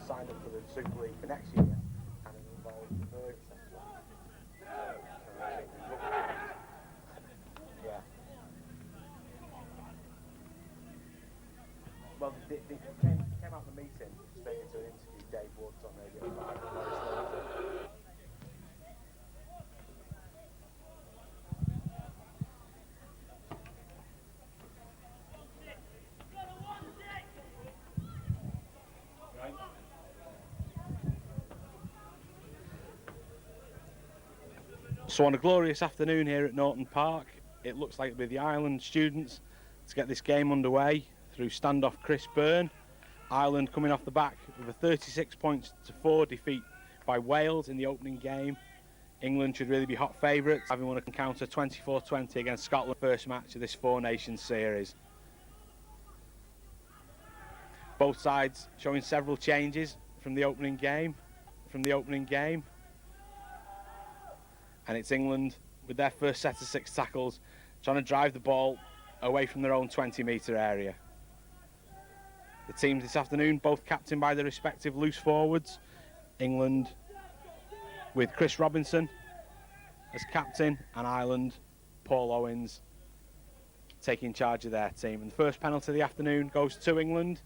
signed up for the Super League for next year, and is involved in the Berg Centre. Yeah. Well, they came out of the meeting straight into an interview. Dave Woods on Radio 5 and Lois Lindsay. So on a glorious afternoon here at Naughton Park, it looks like it'll be the Ireland students to get this game underway through standoff Chris Byrne. Ireland coming off the back with a 36-4 defeat by Wales in the opening game. England should really be hot favourites, having won a counter 24-20 against Scotland, first match of this Four Nations series. Both sides showing several changes from the opening game. And it's England with their first set of 6 tackles, trying to drive the ball away from their own 20-metre area. The teams this afternoon both captained by their respective loose forwards. England with Chris Robinson as captain, and Ireland, Paul Owens, taking charge of their team. And the first penalty of the afternoon goes to England.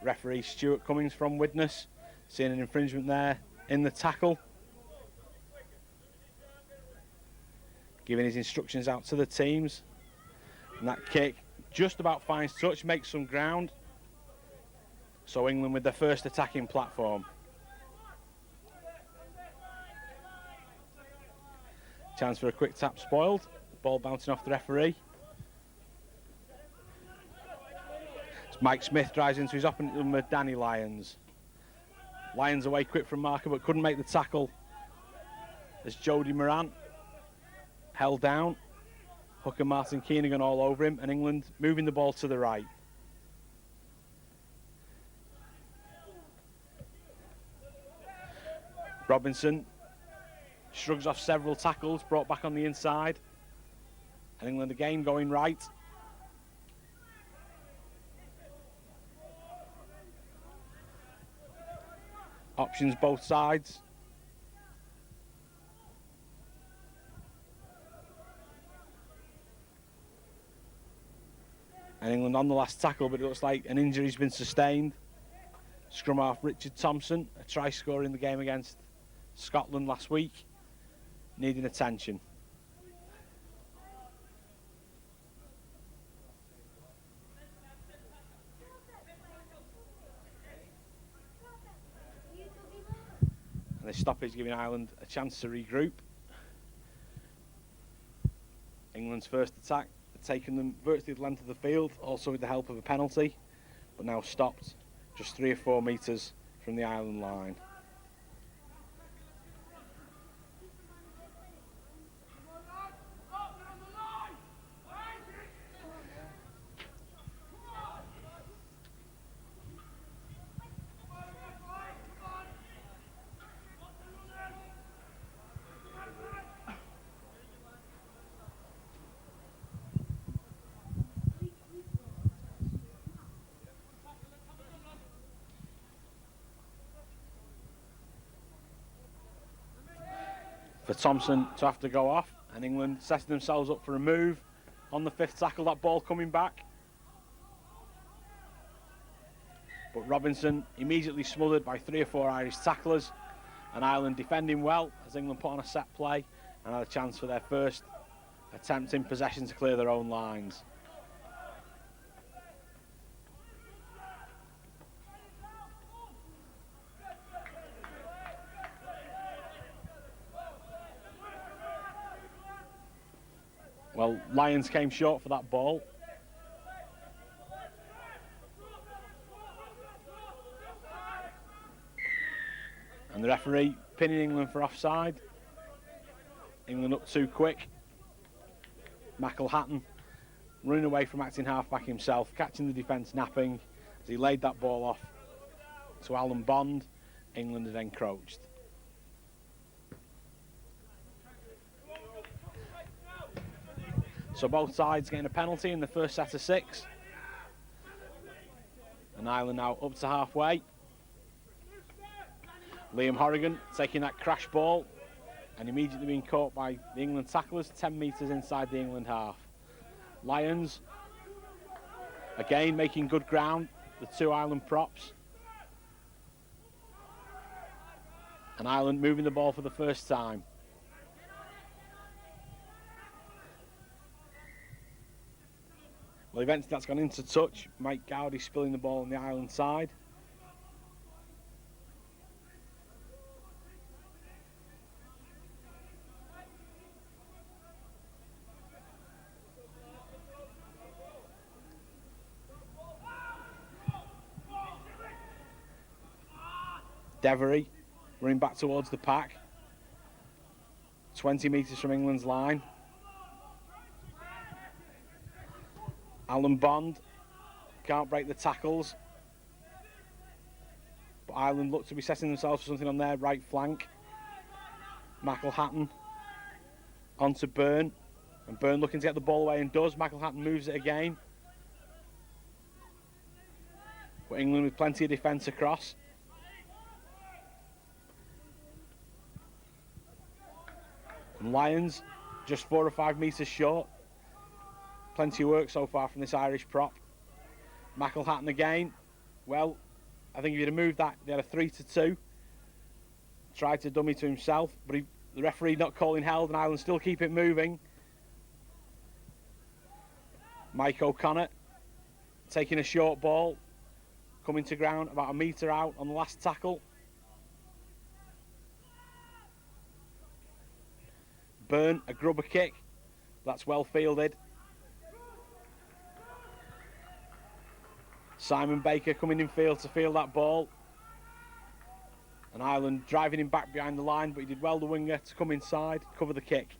Referee Stuart Cummings from Widnes, seeing an infringement there in the tackle, giving his instructions out to the teams. And that kick just about finds touch, makes some ground. So England with their first attacking platform. Chance for a quick tap spoiled. Ball bouncing off the referee. It's Mike Smith drives into his opponent number, Danny Lyons. Lyons away quick from marker, but couldn't make the tackle as Jody Moran held down. Hooker Martin Keenagan all over him, and England moving the ball to the right. Robinson shrugs off several tackles, brought back on the inside. And England again going right. Options both sides. And England on the last tackle, but it looks like an injury's been sustained. Scrum half Richard Thompson, a try scorer in the game against Scotland last week, needing attention. And the stoppage giving Ireland a chance to regroup. England's first attack had taken them virtually the length of the field, also with the help of a penalty, but now stopped just 3 or 4 metres from the Ireland line. For Thompson to have to go off, and England setting themselves up for a move on the 5th tackle, that ball coming back. But Robinson immediately smothered by 3 or 4 Irish tacklers, and Ireland defending well as England put on a set play and had a chance for their first attempt in possession to clear their own lines. Well, Lyons came short for that ball. And the referee pinning England for offside. England up too quick. McElhatton running away from acting halfback himself, catching the defence napping as he laid that ball off to Alan Bond. England had encroached. So both sides getting a penalty in the first set of 6. And Ireland now up to halfway. Liam Horrigan taking that crash ball and immediately being caught by the England tacklers 10 metres inside the England half. Lions again making good ground, the two Ireland props. And Ireland moving the ball for the first time. Well, eventually that's gone into touch. Mike Gowdy spilling the ball on the Ireland side. Devery running back towards the pack. 20 metres from England's line. Alan Bond can't break the tackles. But Ireland look to be setting themselves for something on their right flank. McElhatton onto Byrne. And Byrne looking to get the ball away and does. McElhatton moves it again. But England with plenty of defence across. And Lions just 4 or 5 metres short. Plenty of work so far from this Irish prop. McElhatton again. Well, I think if he'd have moved that, they had a 3-2. Tried to dummy to himself, but the referee not calling held and Ireland still keep it moving. Mike O'Connor taking a short ball, coming to ground about a metre out on the last tackle. Byrne, a grubber kick. That's well fielded. Simon Baker coming in field to field that ball. And Ireland driving him back behind the line, but he did well, the winger, to come inside, cover the kick.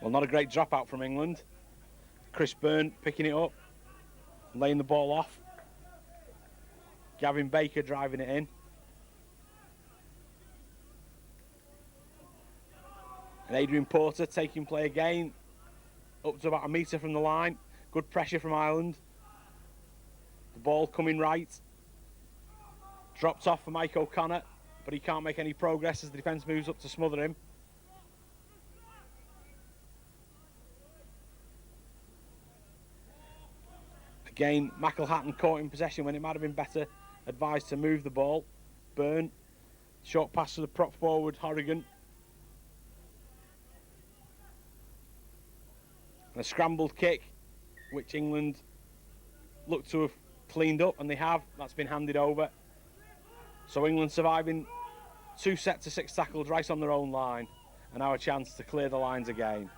Well, not a great dropout from England. Chris Byrne picking it up, laying the ball off. Gavin Baker driving it in. And Adrian Porter taking play again, up to about a metre from the line. Good pressure from Ireland. The ball coming right. Dropped off for Mike O'Connor, but he can't make any progress as the defence moves up to smother him. Again, McElhatton caught in possession when it might have been better advised to move the ball. Byrne, short pass to the prop forward, Horrigan. And a scrambled kick, which England look to have cleaned up, and they have. That's been handed over. So England surviving 2 set to 6 tackles right on their own line, and now a chance to clear the lines again.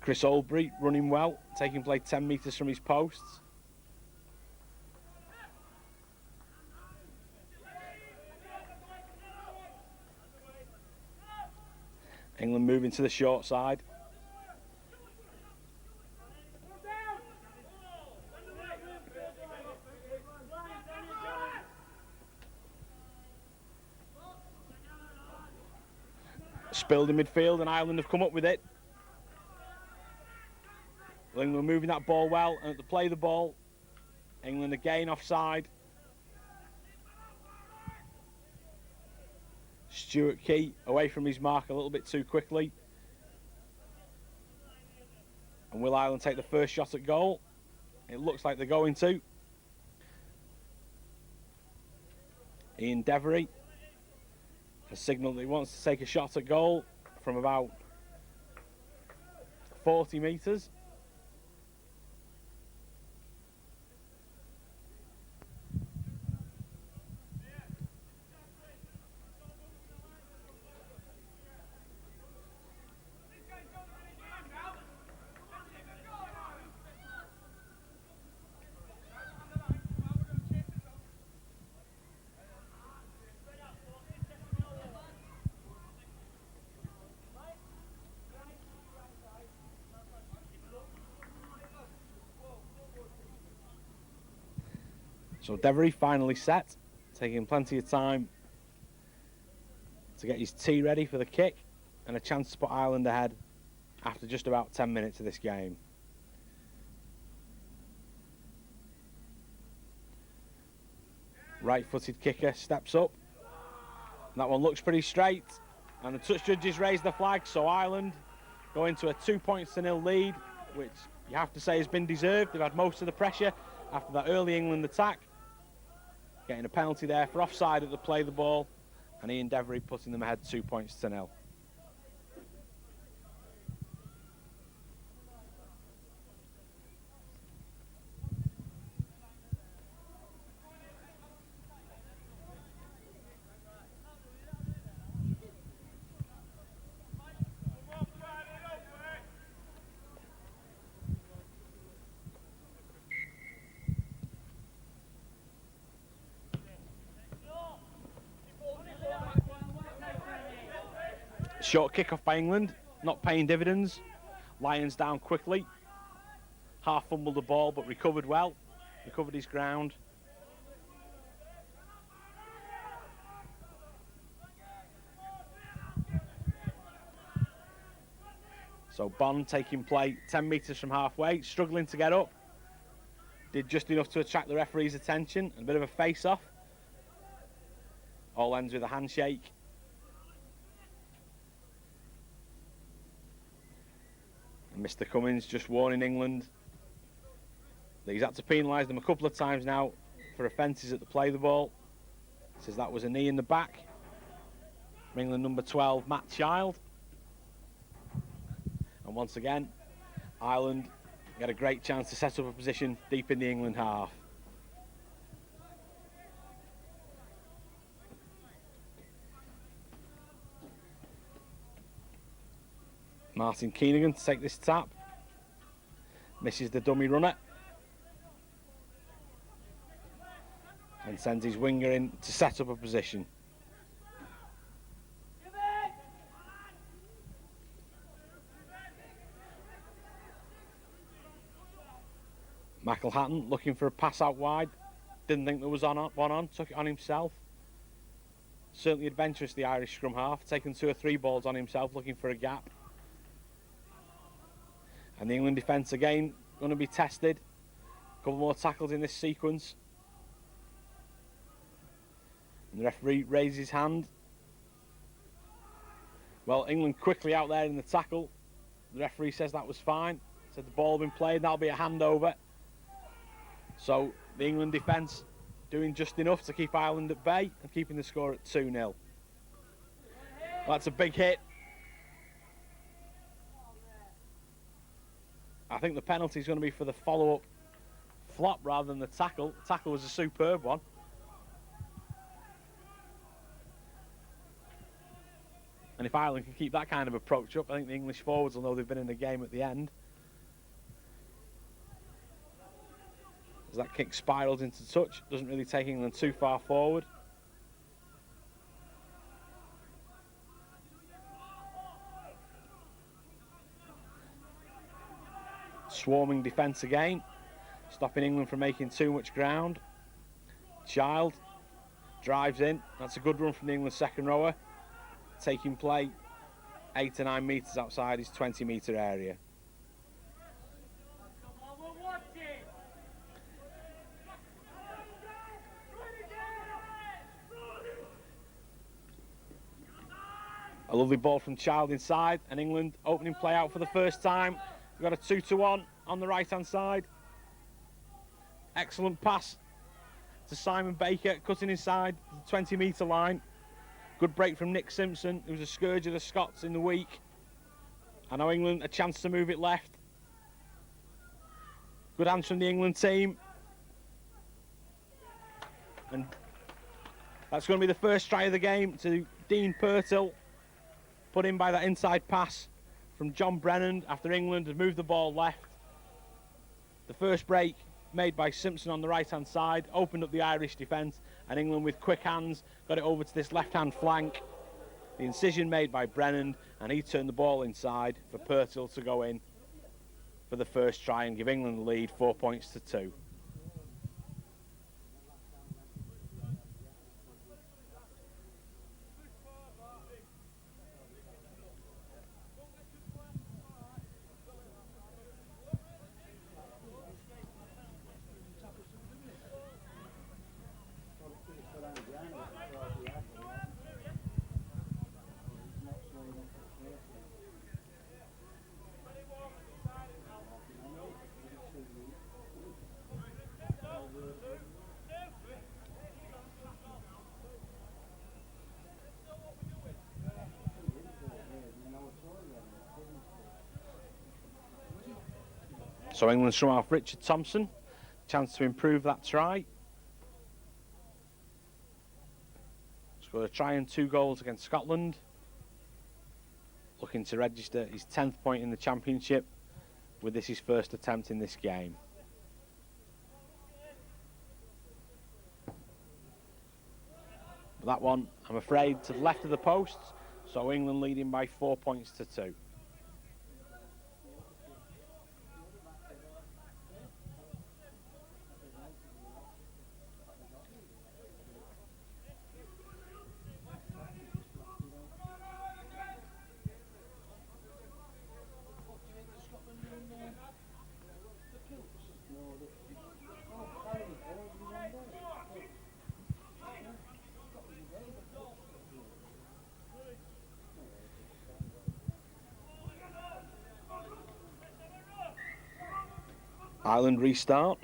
Chris Olbrey running well, taking play 10 metres from his posts. England moving to the short side. Spilled in midfield and Ireland have come up with it. England moving that ball well, and at the play of the ball, England again offside. Stuart Key away from his mark a little bit too quickly. And will Ireland take the first shot at goal? It looks like they're going to. Ian Devery has signalled that he wants to take a shot at goal from about 40 metres. So Devery finally set, taking plenty of time to get his tee ready for the kick and a chance to put Ireland ahead after just about 10 minutes of this game. Right-footed kicker steps up. And that one looks pretty straight. And the touch judges raise the flag, so Ireland go into a 2-0 lead, which you have to say has been deserved. They've had most of the pressure after that early England attack. Getting a penalty there for offside at the play of the ball, and Ian Devery putting them ahead 2-0. Short kick-off by England, not paying dividends. Lyons down quickly. Half fumbled the ball, but recovered well. Recovered his ground. So Bond taking play 10 metres from halfway, struggling to get up. Did just enough to attract the referee's attention. A bit of a face-off. All ends with a handshake. Mr. Cummins just warning England that he's had to penalise them a couple of times now for offences at the play of the ball. Says that was a knee in the back. From England number 12, Matt Child. And once again, Ireland get a great chance to set up a position deep in the England half. Martin Keenan to take this tap. Misses the dummy runner. And sends his winger in to set up a position. McElhatton looking for a pass out wide. Didn't think there was one on. Took it on himself. Certainly adventurous, the Irish scrum half. Taking 2 or 3 balls on himself, looking for a gap. And the England defence again going to be tested. A couple more tackles in this sequence. And the referee raises his hand. Well, England quickly out there in the tackle. The referee says that was fine. Said the ball had been played, that'll be a handover. So the England defence doing just enough to keep Ireland at bay and keeping the score at 2-0. Well, that's a big hit. I think the penalty is going to be for the follow-up flop rather than the tackle. The tackle was a superb one. And if Ireland can keep that kind of approach up, I think the English forwards will know they've been in the game at the end. As that kick spirals into touch, doesn't really take England too far forward. Swarming defence again, stopping England from making too much ground. Child drives in. That's a good run from the England second rower. Taking play 8 to 9 metres outside his 20-metre area. A lovely ball from Child inside, and England opening play out for the first time. We've got a 2-1 on the right-hand side. Excellent pass to Simon Baker, cutting inside the 20-metre line. Good break from Nick Simpson, who was a scourge of the Scots in the week. And now England a chance to move it left. Good hands from the England team. And that's going to be the first try of the game to Dean Purtill. Put in by that inside pass from John Brennan after England had moved the ball left. The first break made by Simpson on the right-hand side, opened up the Irish defence, and England with quick hands got it over to this left-hand flank. The incision made by Brennan, and he turned the ball inside for Purtill to go in for the first try and give England the lead 4-2. So England's from off Richard Thompson. Chance to improve that try. Scored a try and 2 goals against Scotland. Looking to register his 10th point in the championship, with this his first attempt in this game. But that one, I'm afraid, to the left of the posts, so England leading by 4 points to 2. Ireland restart.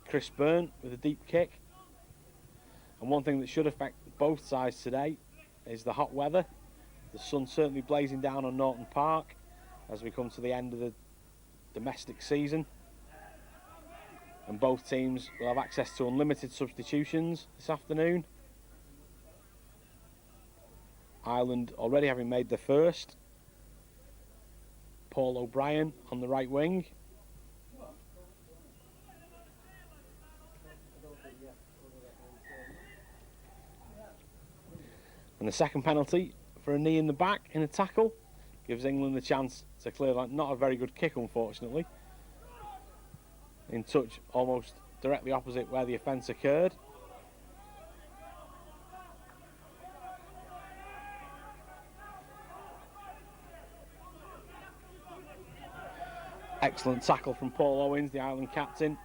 Chris Byrne with a deep kick. And one thing that should affect both sides today is the hot weather. The sun certainly blazing down on Naughton Park as we come to the end of the domestic season. And both teams will have access to unlimited substitutions this afternoon. Ireland already having made their first. Paul O'Brien on the right wing. And the second penalty for a knee in the back in a tackle gives England the chance to clear that. Not a very good kick, unfortunately. In touch almost directly opposite where the offence occurred. Excellent tackle from Paul Owens, the Ireland captain.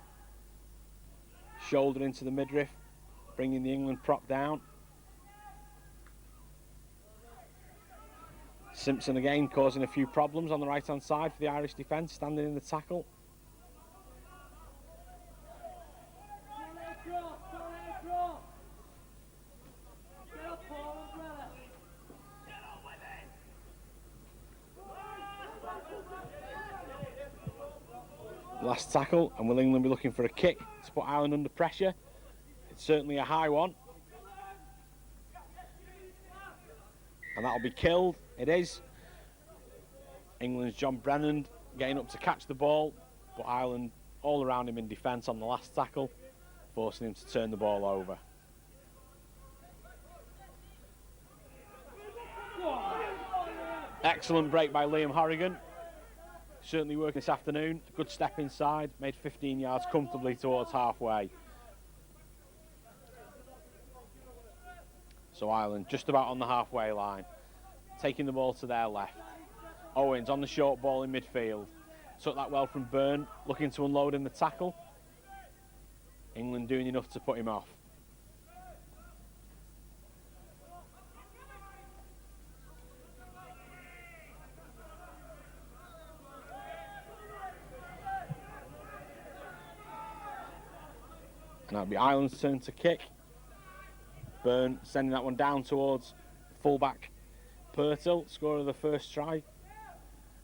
Shoulder into the midriff, bringing the England prop down. Simpson again causing a few problems on the right hand side for the Irish defence, standing in the tackle. Last tackle, and will England be looking for a kick to put Ireland under pressure? It's certainly a high one. And that'll be killed. It is. England's John Brennan getting up to catch the ball, but Ireland all around him in defence on the last tackle, forcing him to turn the ball over. Excellent break by Liam Horrigan. Certainly working this afternoon. A good step inside, made 15 yards comfortably towards halfway. So Ireland just about on the halfway line, taking the ball to their left. Owens on the short ball in midfield. Took that well from Byrne, looking to unload in the tackle. England doing enough to put him off. And that'll be Ireland's turn to kick. Byrne sending that one down towards fullback Purtill, scorer of the first try.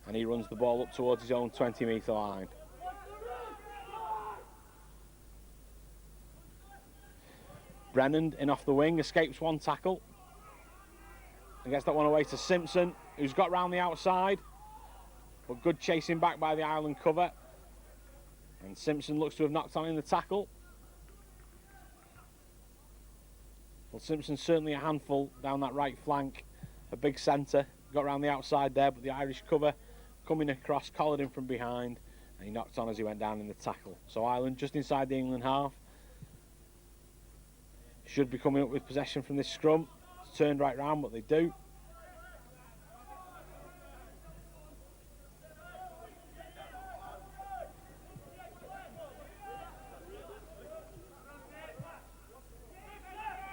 And he runs the ball up towards his own 20-metre line. Brennan in off the wing, escapes one tackle. And gets that one away to Simpson, who's got round the outside. But good chasing back by the Ireland cover. And Simpson looks to have knocked on in the tackle. Well, Simpson's certainly a handful down that right flank. A big centre, got around the outside there, but the Irish cover coming across, collared him from behind, and he knocked on as he went down in the tackle. So Ireland just inside the England half. Should be coming up with possession from this scrum. It's turned right round, but they do.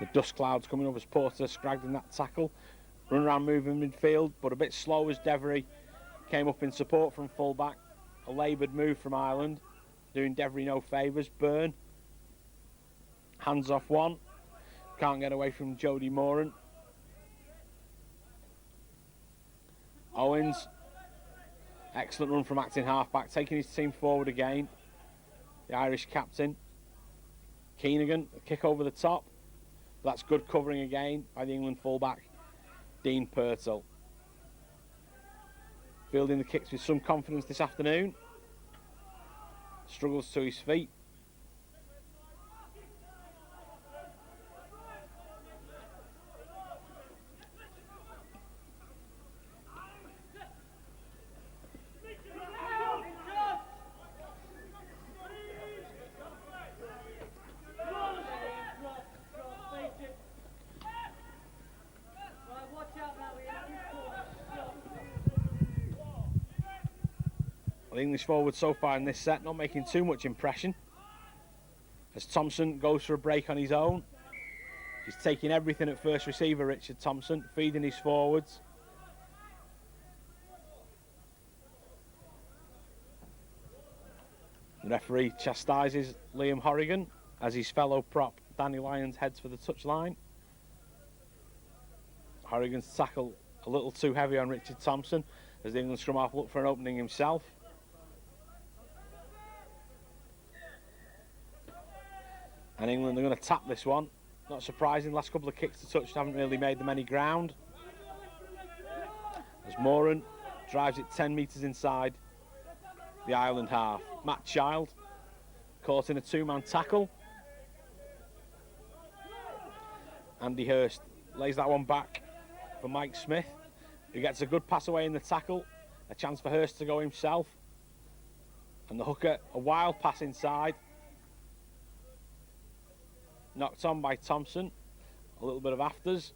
The dust clouds coming up as Porter scragged in that tackle. Run around move in midfield, but a bit slow as Devery came up in support from fullback. A laboured move from Ireland, doing Devery no favours. Byrne, hands off one. Can't get away from Jody Moran. Excellent run from acting halfback, taking his team forward again. The Irish captain. Keenagan, a kick over the top. That's good covering again by the England fullback, Dean Purtell. Fielding the kicks with some confidence this afternoon. Struggles to his feet. The English forward so far in this set not making too much impression, as Thompson goes for a break on his own. He's taking everything at first receiver, Richard Thompson, feeding his forwards. The referee chastises Liam Horrigan as his fellow prop Danny Lyons heads for the touchline. Horrigan's tackle a little too heavy on Richard Thompson as the England scrum half looked for an opening himself. And England are going to tap this one. Not surprising, last couple of kicks to touch haven't really made them any ground. As Moran drives it 10 metres inside the Ireland half. Matt Child caught in a two-man tackle. Andy Hurst lays that one back for Mike Smith, who gets a good pass away in the tackle. A chance for Hurst to go himself. And the hooker, a wild pass inside. Knocked on by Thompson. A little bit of afters.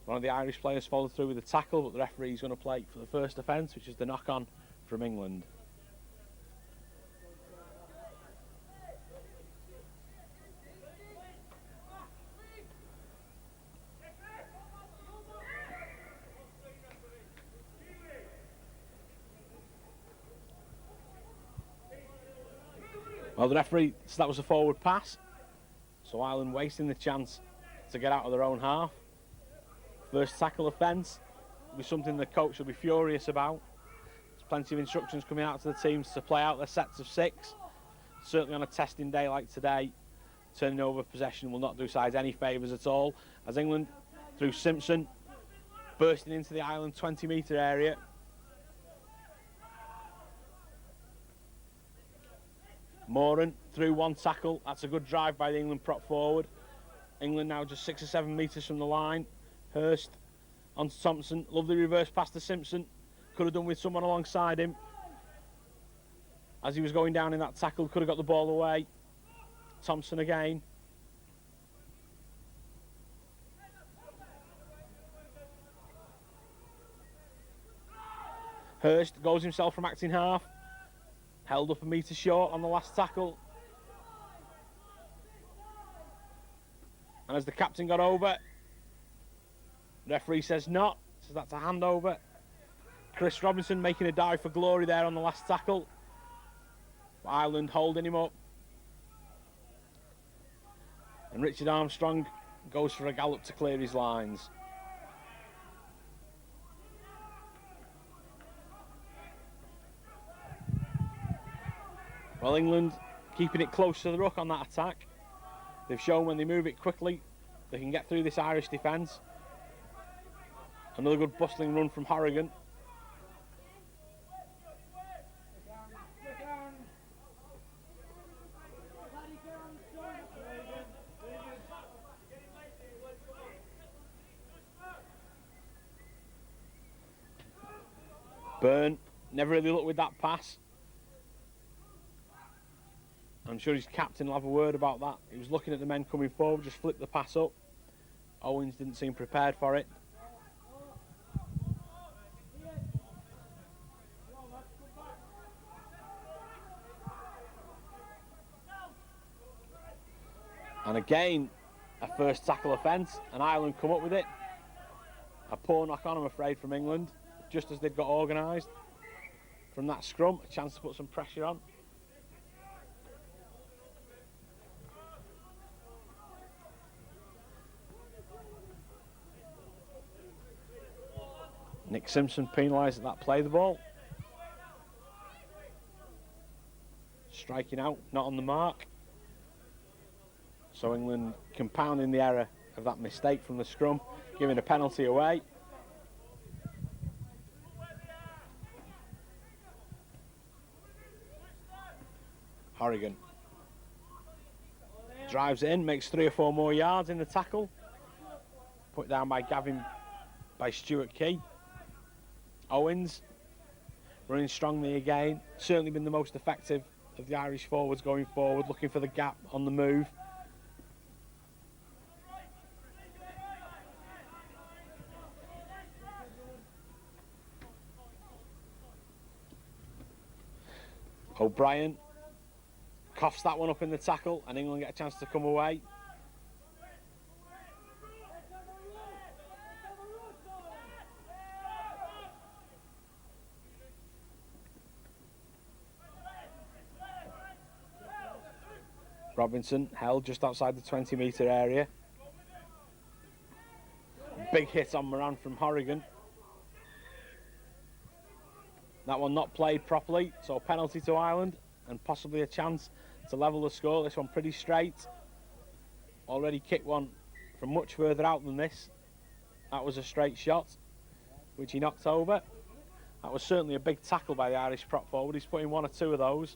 One of the Irish players followed through with a tackle, but the referee's going to play for the first offence, which is the knock-on from England. Well, the referee, so that was a forward pass. So Ireland wasting the chance to get out of their own half. First tackle offence will be something the coach will be furious about. There's plenty of instructions coming out to the teams to play out their sets of 6. Certainly on a testing day like today, turning over possession will not do sides any favours at all. As England, through Simpson, bursting into the Ireland 20-metre area. Moran through one tackle. That's a good drive by the England prop forward. England now just 6 or 7 metres from the line. Hurst onto Thompson. Lovely reverse pass to Simpson. Could have done with someone alongside him. As he was going down in that tackle, could have got the ball away. Thompson again. Hurst goes himself from acting half. Held up a metre short on the last tackle. And as the captain got over, the referee says not, so that's a handover. Chris Robinson making a dive for glory there on the last tackle. Ireland holding him up. And Richard Armstrong goes for a gallop to clear his lines. Well, England keeping it close to the ruck on that attack. They've shown when they move it quickly, they can get through this Irish defence. Another good bustling run from Horrigan. Byrne never really looked with that pass. I'm sure his captain will have a word about that. He was looking at the men coming forward, just flipped the pass up. Owens didn't seem prepared for it. And again, a first tackle offence, and Ireland come up with it. A poor knock on, I'm afraid, from England, just as they'd got organised. From that scrum, a chance to put some pressure on. Nick Simpson penalised at that play the ball. striking out, not on the mark. So England compounding the error of that mistake from the scrum, giving a penalty away. Horrigan drives it in, makes 3 or 4 more yards in the tackle. Put down by Stuart Key. Owens running strongly again. Certainly been the most effective of the Irish forwards going forward, looking for the gap on the move. O'Brien coughs that one up in the tackle, and England get a chance to come away. Robinson held just outside the 20-metre area. Big hit on Moran from Horrigan. That one not played properly, so penalty to Ireland and possibly a chance to level the score. This one pretty straight. Already kicked one from much further out than this. That was a straight shot, which he knocked over. That was certainly a big tackle by the Irish prop forward. He's put in 1 or 2 of those.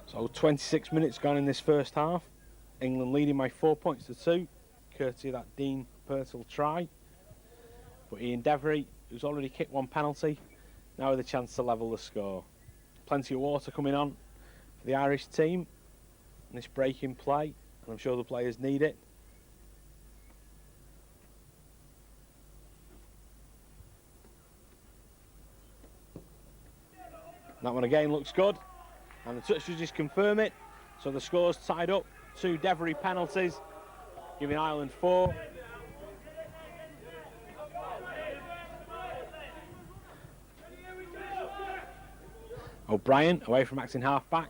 So 26 minutes gone in this first half. England leading by 4 points to 2, courtesy of that Dean Purtell try. But Ian Devery, who's already kicked 1 penalty, now with a chance to level the score. Plenty of water coming on for the Irish team in this break in play, and I'm sure the players need it. That one again looks good. And the touch judges confirm it. So the score's tied up. 2 Devery penalties, giving Ireland 4. O'Brien, away from acting half-back,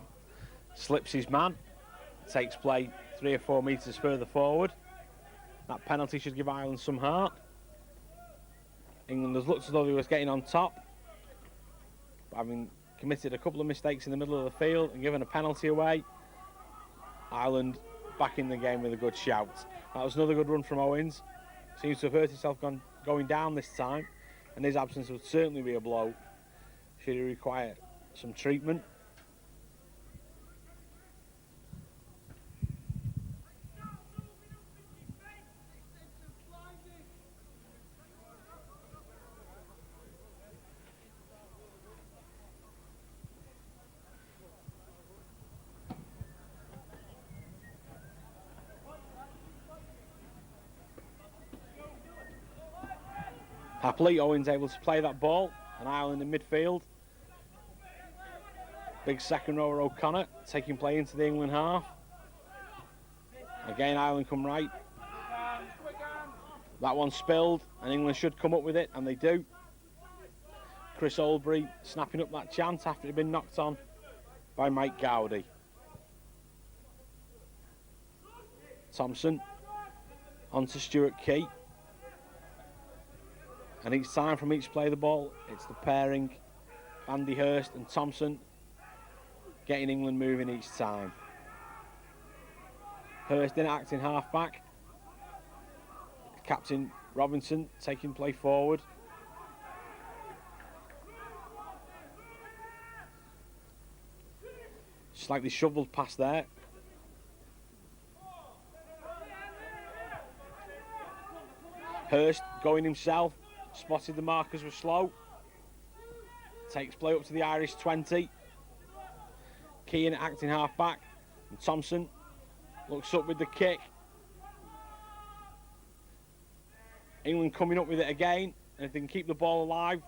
slips his man. Takes play 3 or 4 metres further forward. That penalty should give Ireland some heart. England has looked as though they was getting on top, but having committed a couple of mistakes in the middle of the field and given a penalty away, Ireland back in the game with a good shout. That was another good run from Owens. Seems to have hurt himself going down this time, and his absence would certainly be a blow should he require some treatment. Happily, Owens able to play that ball, and Ireland in midfield. Big second rower O'Connor taking play into the England half. Again, Ireland come right. That one spilled, and England should come up with it, and they do. Chris Oldbury snapping up that chance after he'd been knocked on by Mike Gowdy. Thompson on to Stuart Key. And each time from each play of the ball, it's the pairing, Andy Hurst and Thompson, getting England moving each time. Hurst in acting half-back. Captain Robinson taking play forward. Slightly shoveled past there. Hurst going himself. Spotted the markers were slow. Takes play up to the Irish 20. Keane acting half-back. And Thompson looks up with the kick. England coming up with it again. And if they can keep the ball alive.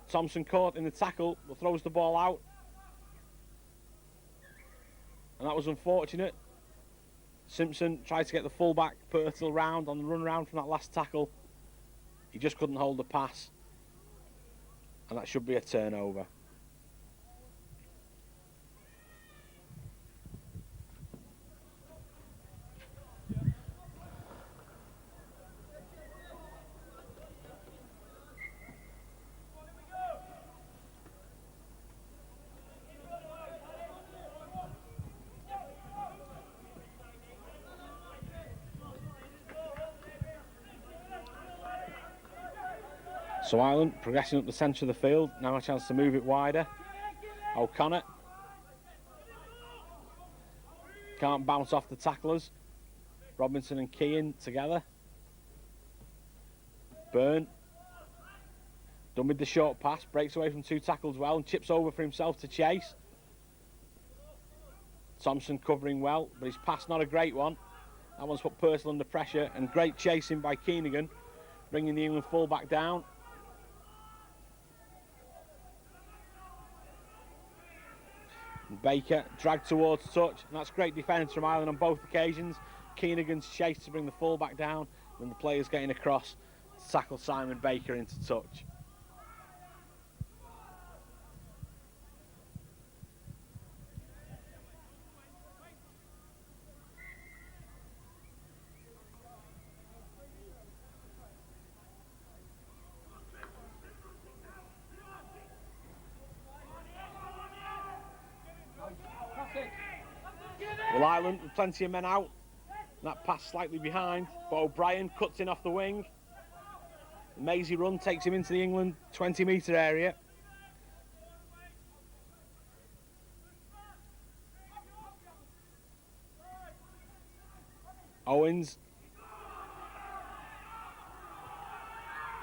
Thompson caught in the tackle, but throws the ball out. And that was unfortunate. Simpson tried to get the full-back Purtell round on the run round from that last tackle. He just couldn't hold the pass. and that should be a turnover. So Ireland progressing up the centre of the field, now a chance to move it wider. O'Connor can't bounce off the tacklers. Robinson and Keane together. Byrne done with the short pass, breaks away from 2 tackles well and chips over for himself to chase. Thompson covering well, but his pass not a great one. That one's put Purcell under pressure, and great chasing by Keenigan, bringing the England full-back down. And Baker dragged towards touch, and that's great defence from Ireland on both occasions. Keenigan's chase to bring the full-back down, and the players getting across to tackle Simon Baker into touch. Well, Ireland with plenty of men out. That pass slightly behind, but O'Brien cuts in off the wing. The mazy run takes him into the England 20-metre area. Owens.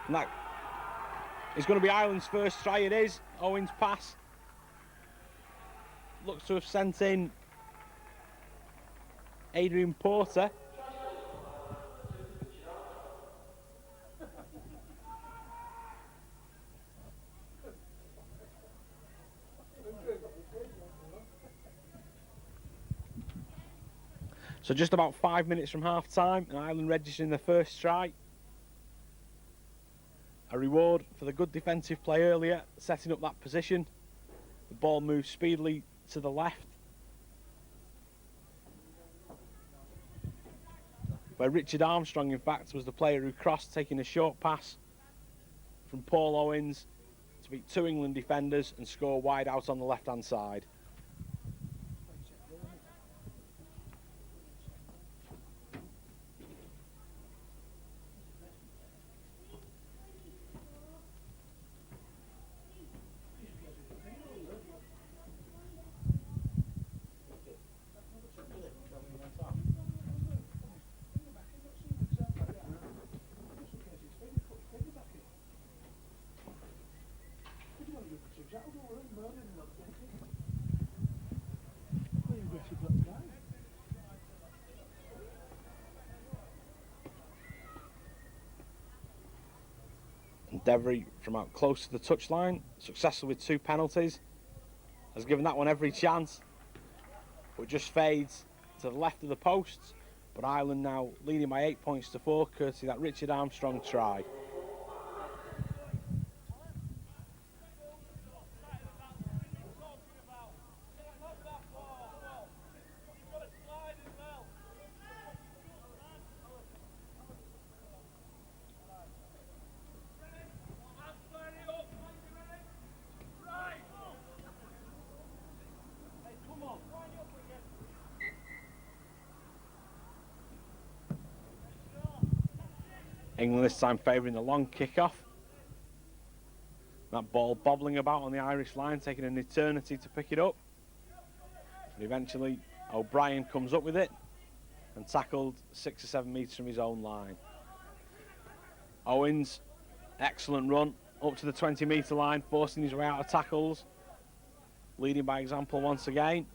And that is going to be Ireland's first try, it is. Owens' pass. Looks to have sent in Adrian Porter. So just about 5 minutes from half time, and Ireland registering their first try. A reward for the good defensive play earlier, setting up that position. The ball moves speedily to the left, where Richard Armstrong, in fact, was the player who crossed, taking a short pass from Paul Owens to beat 2 England defenders and score wide out on the left-hand side. Devery from out close to the touchline, successful with 2 penalties, has given that one every chance, but just fades to the left of the posts. But Ireland now leading by 8 points to 4, courtesy of that Richard Armstrong try. England this time favouring the long kick-off. That ball bobbling about on the Irish line, taking an eternity to pick it up. But eventually O'Brien comes up with it and tackled 6 or 7 metres from his own line. Owens, excellent run up to the 20-metre line, forcing his way out of tackles, leading by example once again.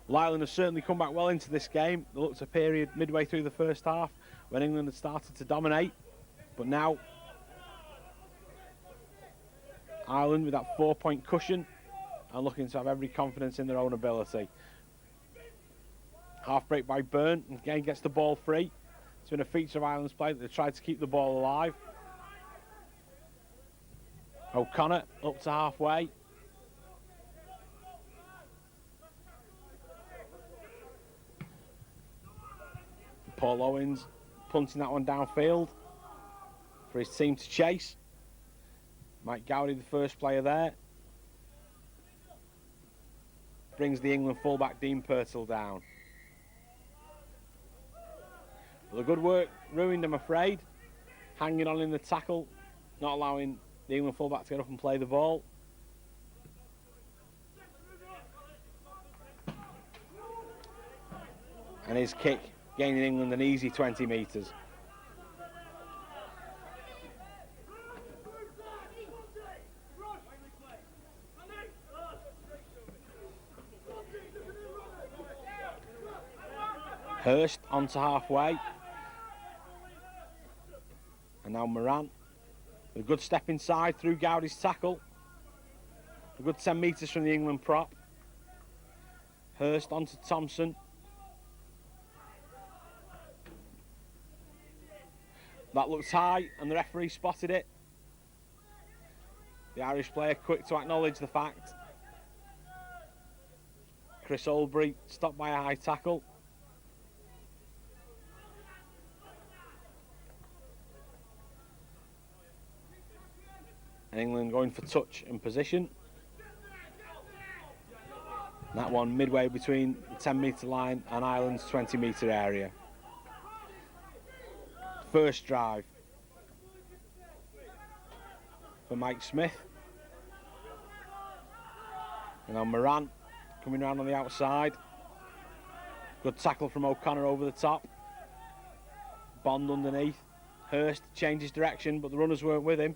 Well, Ireland have certainly come back well into this game. There looked a period midway through the first half when England had started to dominate, but now Ireland with that 4-point cushion and looking to have every confidence in their own ability. Half break by Byrne, again gets the ball free. It's been a feature of Ireland's play that they've tried to keep the ball alive. O'Connor up to halfway. Paul Owens punting that one downfield for his team to chase. Mike Gowdy, the first player there. Brings the England fullback Dean Purtle down. But the good work ruined, I'm afraid. Hanging on in the tackle, not allowing the England fullback to get up and play the ball. And his kick gaining England an easy 20 metres. Hurst onto halfway. And now Moran. A good step inside through Gowdy's tackle. A good 10 metres from the England prop. Hurst onto Thompson. That looks high and the referee spotted it. The Irish player quick to acknowledge the fact. Chris Olbury stopped by a high tackle. And England going for touch and position. That one midway between the 10 metre line and Ireland's 20 metre area. First drive for Mike Smith. And now Moran coming around on the outside. Good tackle from O'Connor over the top. Bond underneath. Hurst changes direction, but the runners weren't with him.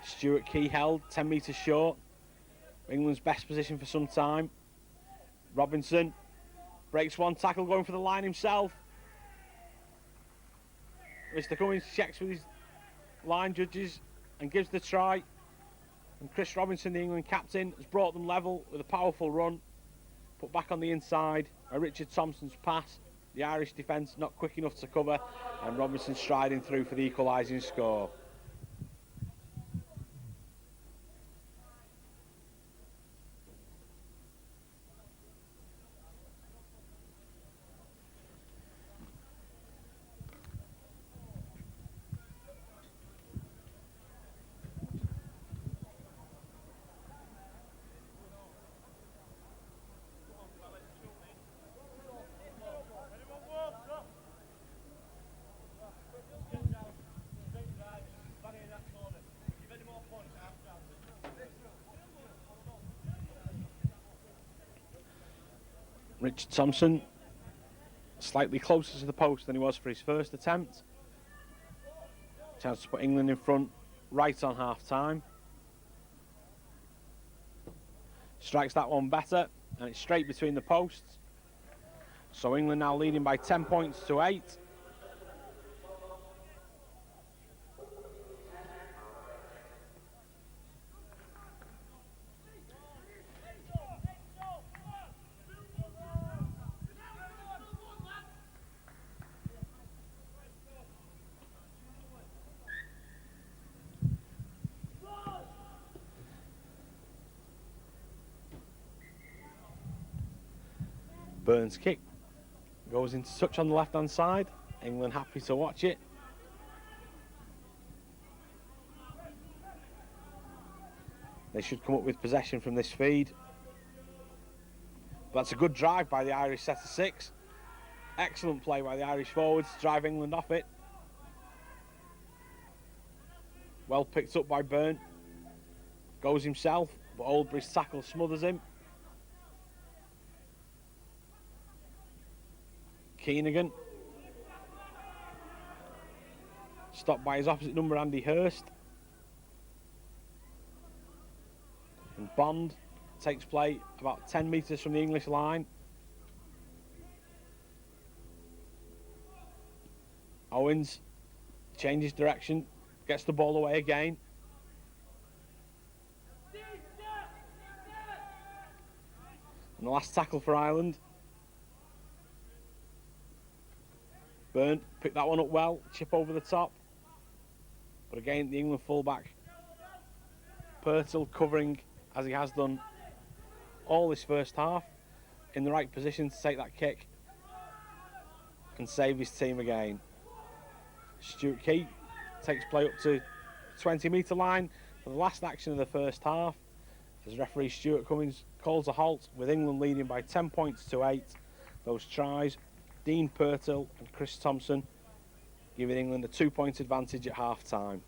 Stuart Key held 10 metres short. England's best position for some time. Robinson breaks one tackle, going for the line himself. Mr. Cummins checks with his line judges and gives the try. And Chris Robinson, the England captain, has brought them level with a powerful run. Put back on the inside by Richard Thompson's pass. The Irish defence not quick enough to cover, and Robinson striding through for the equalising score. Richard Thompson slightly closer to the post than he was for his first attempt. Chance to put England in front right on half time. Strikes that one better and it's straight between the posts. So England now leading by 10 points to 8. Burns' kick goes into touch on the left-hand side. England happy to watch it. They should come up with possession from this feed. But that's a good drive by the Irish set of 6. Excellent play by the Irish forwards to drive England off it. Well picked up by Byrne. Goes himself, but Oldbury's tackle smothers him. Keenagan. Stopped by his opposite number, Andy Hurst. And Bond takes play about 10 metres from the English line. Owens changes direction, gets the ball away again. And the last tackle for Ireland. Byrne picked that one up well, chip over the top. But again, the England fullback, Pirtle, covering as he has done all this first half, in the right position to take that kick and save his team again. Stuart Key takes play up to 20-metre line for the last action of the first half, as referee Stuart Cummins calls a halt, with England leading by 10 points to 8. Those tries, Dean Pirtle and Chris Thompson, giving England a 2-point advantage at half time.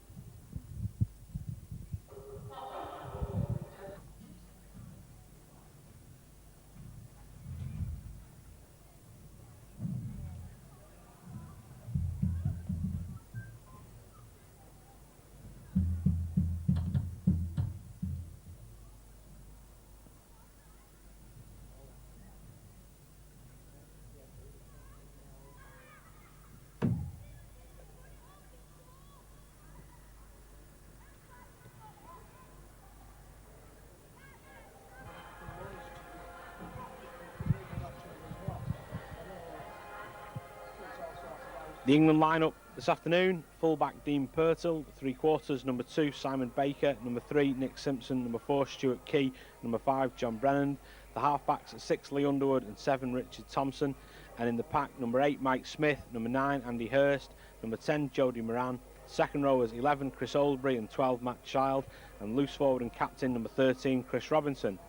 The England lineup this afternoon: fullback Dean Pirtle, 3/4 number 2 Simon Baker, number 3 Nick Simpson, number 4 Stuart Key, number 5 John Brennan. The halfbacks at 6 Lee Underwood and 7 Richard Thompson, and in the pack number 8 Mike Smith, number 9 Andy Hurst, number 10 Jody Moran. Second rowers 11 Chris Oldbury and 12 Matt Child, and loose forward and captain number 13 Chris Robinson.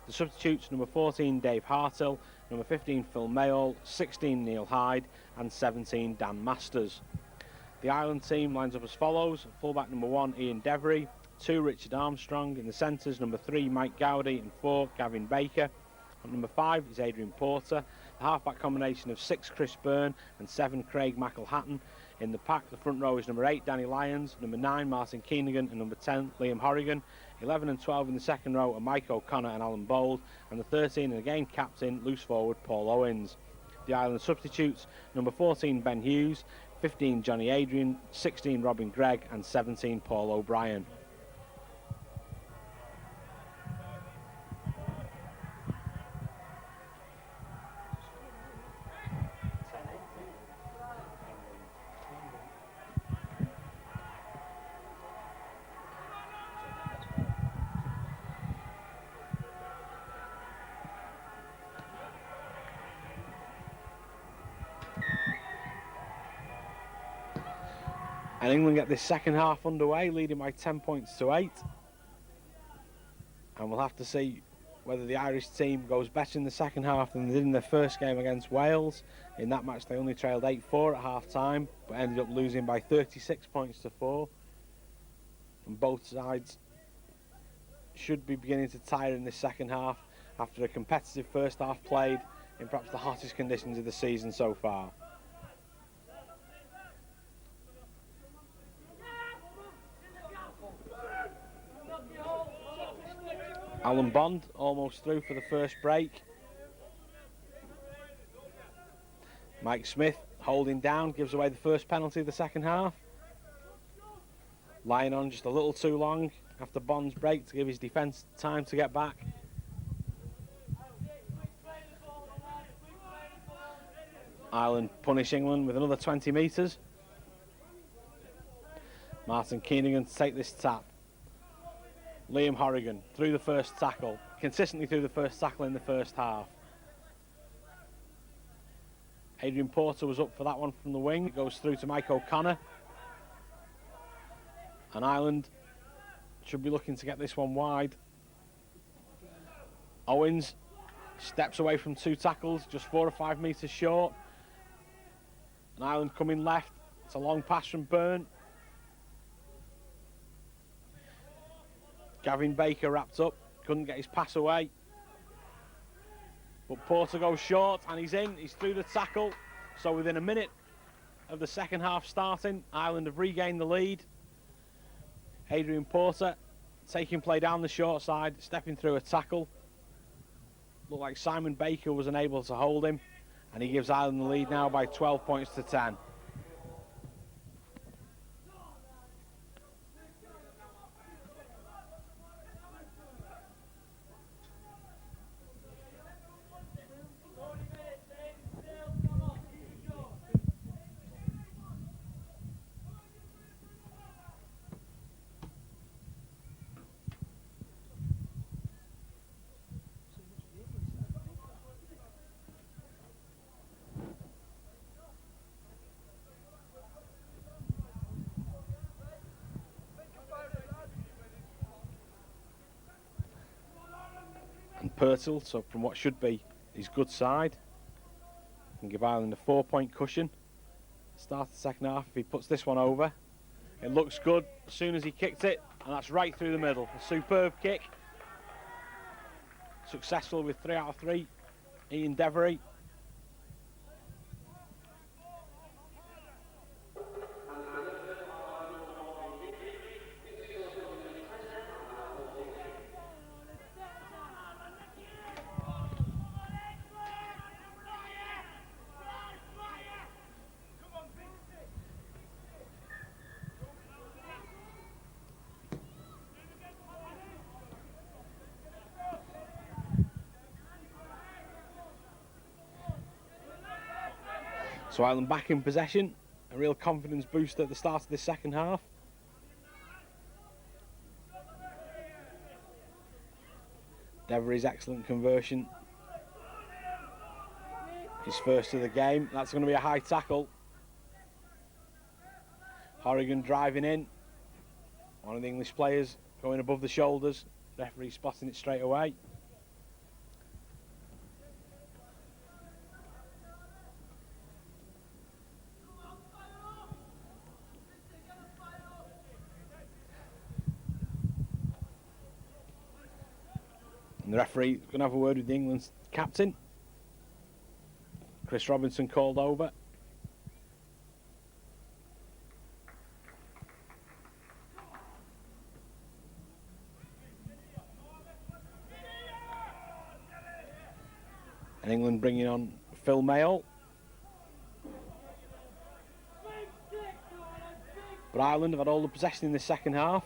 The substitutes: number 14 Dave Hartill, number 15 Phil Mayall, 16 Neil Hyde and 17 Dan Masters. The Ireland team lines up as follows: fullback number 1 Ian Devery, 2 Richard Armstrong, in the centres number 3 Mike Gowdy and 4 Gavin Baker. And number 5 is Adrian Porter. The halfback combination of 6 Chris Byrne and 7 Craig McElhatton. In the pack, the front row is number 8 Danny Lyons, number 9 Martin Keenagan and number 10 Liam Horrigan. 11 and 12 in the second row are Mike O'Connor and Alan Bold, and the 13 and again captain, loose forward Paul Owens. The Ireland substitutes: number 14 Ben Hughes, 15 Johnny Adrian, 16 Robin Gregg and 17 Paul O'Brien. And England get this second half underway, leading by 10 points to 8. And we'll have to see whether the Irish team goes better in the second half than they did in their first game against Wales. In that match, they only trailed 8-4 at half-time, but ended up losing by 36 points to 4. And both sides should be beginning to tire in this second half after a competitive first half played in perhaps the hottest conditions of the season so far. Alan Bond almost through for the first break. Mike Smith holding down, gives away the first penalty of the second half. Lying on just a little too long after Bond's break to give his defence time to get back. Ireland punish England with another 20 metres. Martin Keenagan to take this tap. Liam Horrigan through the first tackle, consistently through the first tackle in the first half. Adrian Porter was up for that one from the wing. It goes through to Mike O'Connor. And Ireland should be looking to get this one wide. Owens steps away from 2 tackles, just 4 or 5 metres short. And Ireland coming left. It's a long pass from Byrne. Gavin Baker wrapped up, couldn't get his pass away. But Porter goes short and he's in, he's through the tackle. So within a minute of the second half starting, Ireland have regained the lead. Adrian Porter taking play down the short side, stepping through a tackle. Looked like Simon Baker was unable to hold him, and he gives Ireland the lead now by 12 points to 10. Purcell, so from what should be his good side. And give Ireland a 4-point cushion. Start the second half. If he puts this one over, it looks good as soon as he kicked it, and that's right through the middle. A superb kick. Successful with 3 out of 3. Ian Devery. So Ireland back in possession, a real confidence boost at the start of this second half. Devery's excellent conversion. His first of the game. That's going to be a high tackle. Horrigan driving in. One of the English players going above the shoulders. Referee spotting it straight away. And the referee is going to have a word with the England's captain. Chris Robinson called over. And England bringing on Phil Mayo. But Ireland have had all the possession in the second half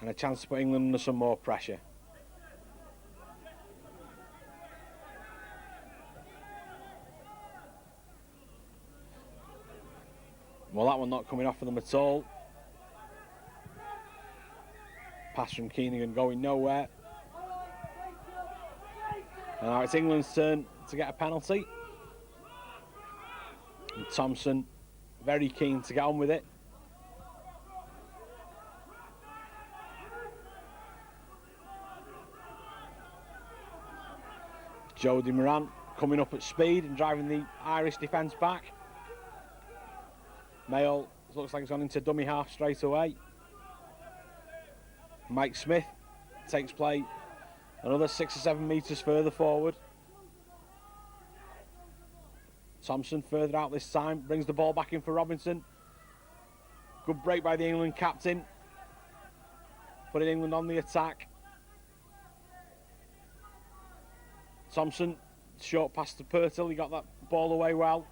and a chance to put England under some more pressure. Well, that one not coming off for them at all. Pass from Keenan going nowhere. And now it's England's turn to get a penalty. And Thompson very keen to get on with it. Jody Moran coming up at speed and driving the Irish defence back. Mayo looks like he's gone into dummy half straight away. Mike Smith takes play another 6 or 7 metres further forward. Thompson further out this time, brings the ball back in for Robinson. Good break by the England captain, putting England on the attack. Thompson, short pass to Purcell, he got that ball away well.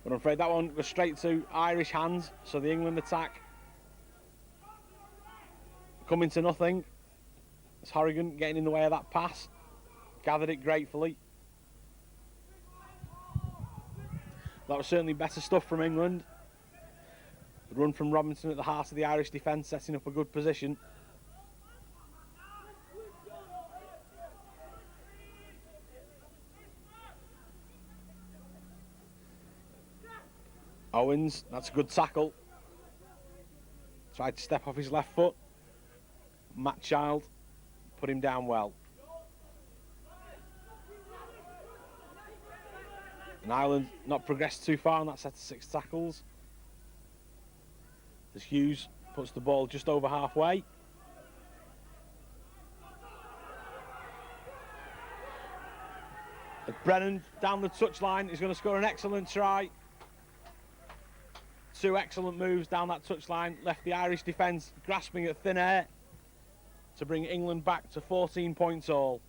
But I'm afraid that one goes straight to Irish hands, so the England attack coming to nothing. It's Horrigan getting in the way of that pass, gathered it gratefully. That was certainly better stuff from England. The run from Robinson at the heart of the Irish defence, setting up a good position. Owens, that's a good tackle. Tried to step off his left foot. Matt Child put him down well. And Ireland not progressed too far on that set of 6 tackles. As Hughes puts the ball just over halfway. And Brennan down the touchline is going to score an excellent try. 2 excellent moves down that touchline, left the Irish defence grasping at thin air to bring England back to 14 points all.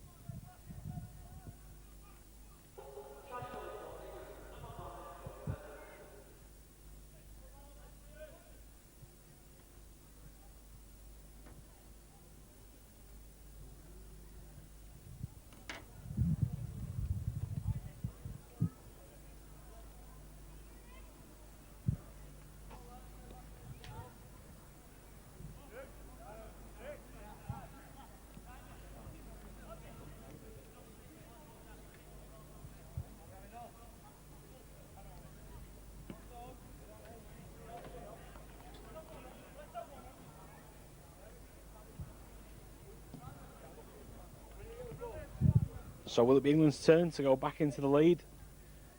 So will it be England's turn to go back into the lead?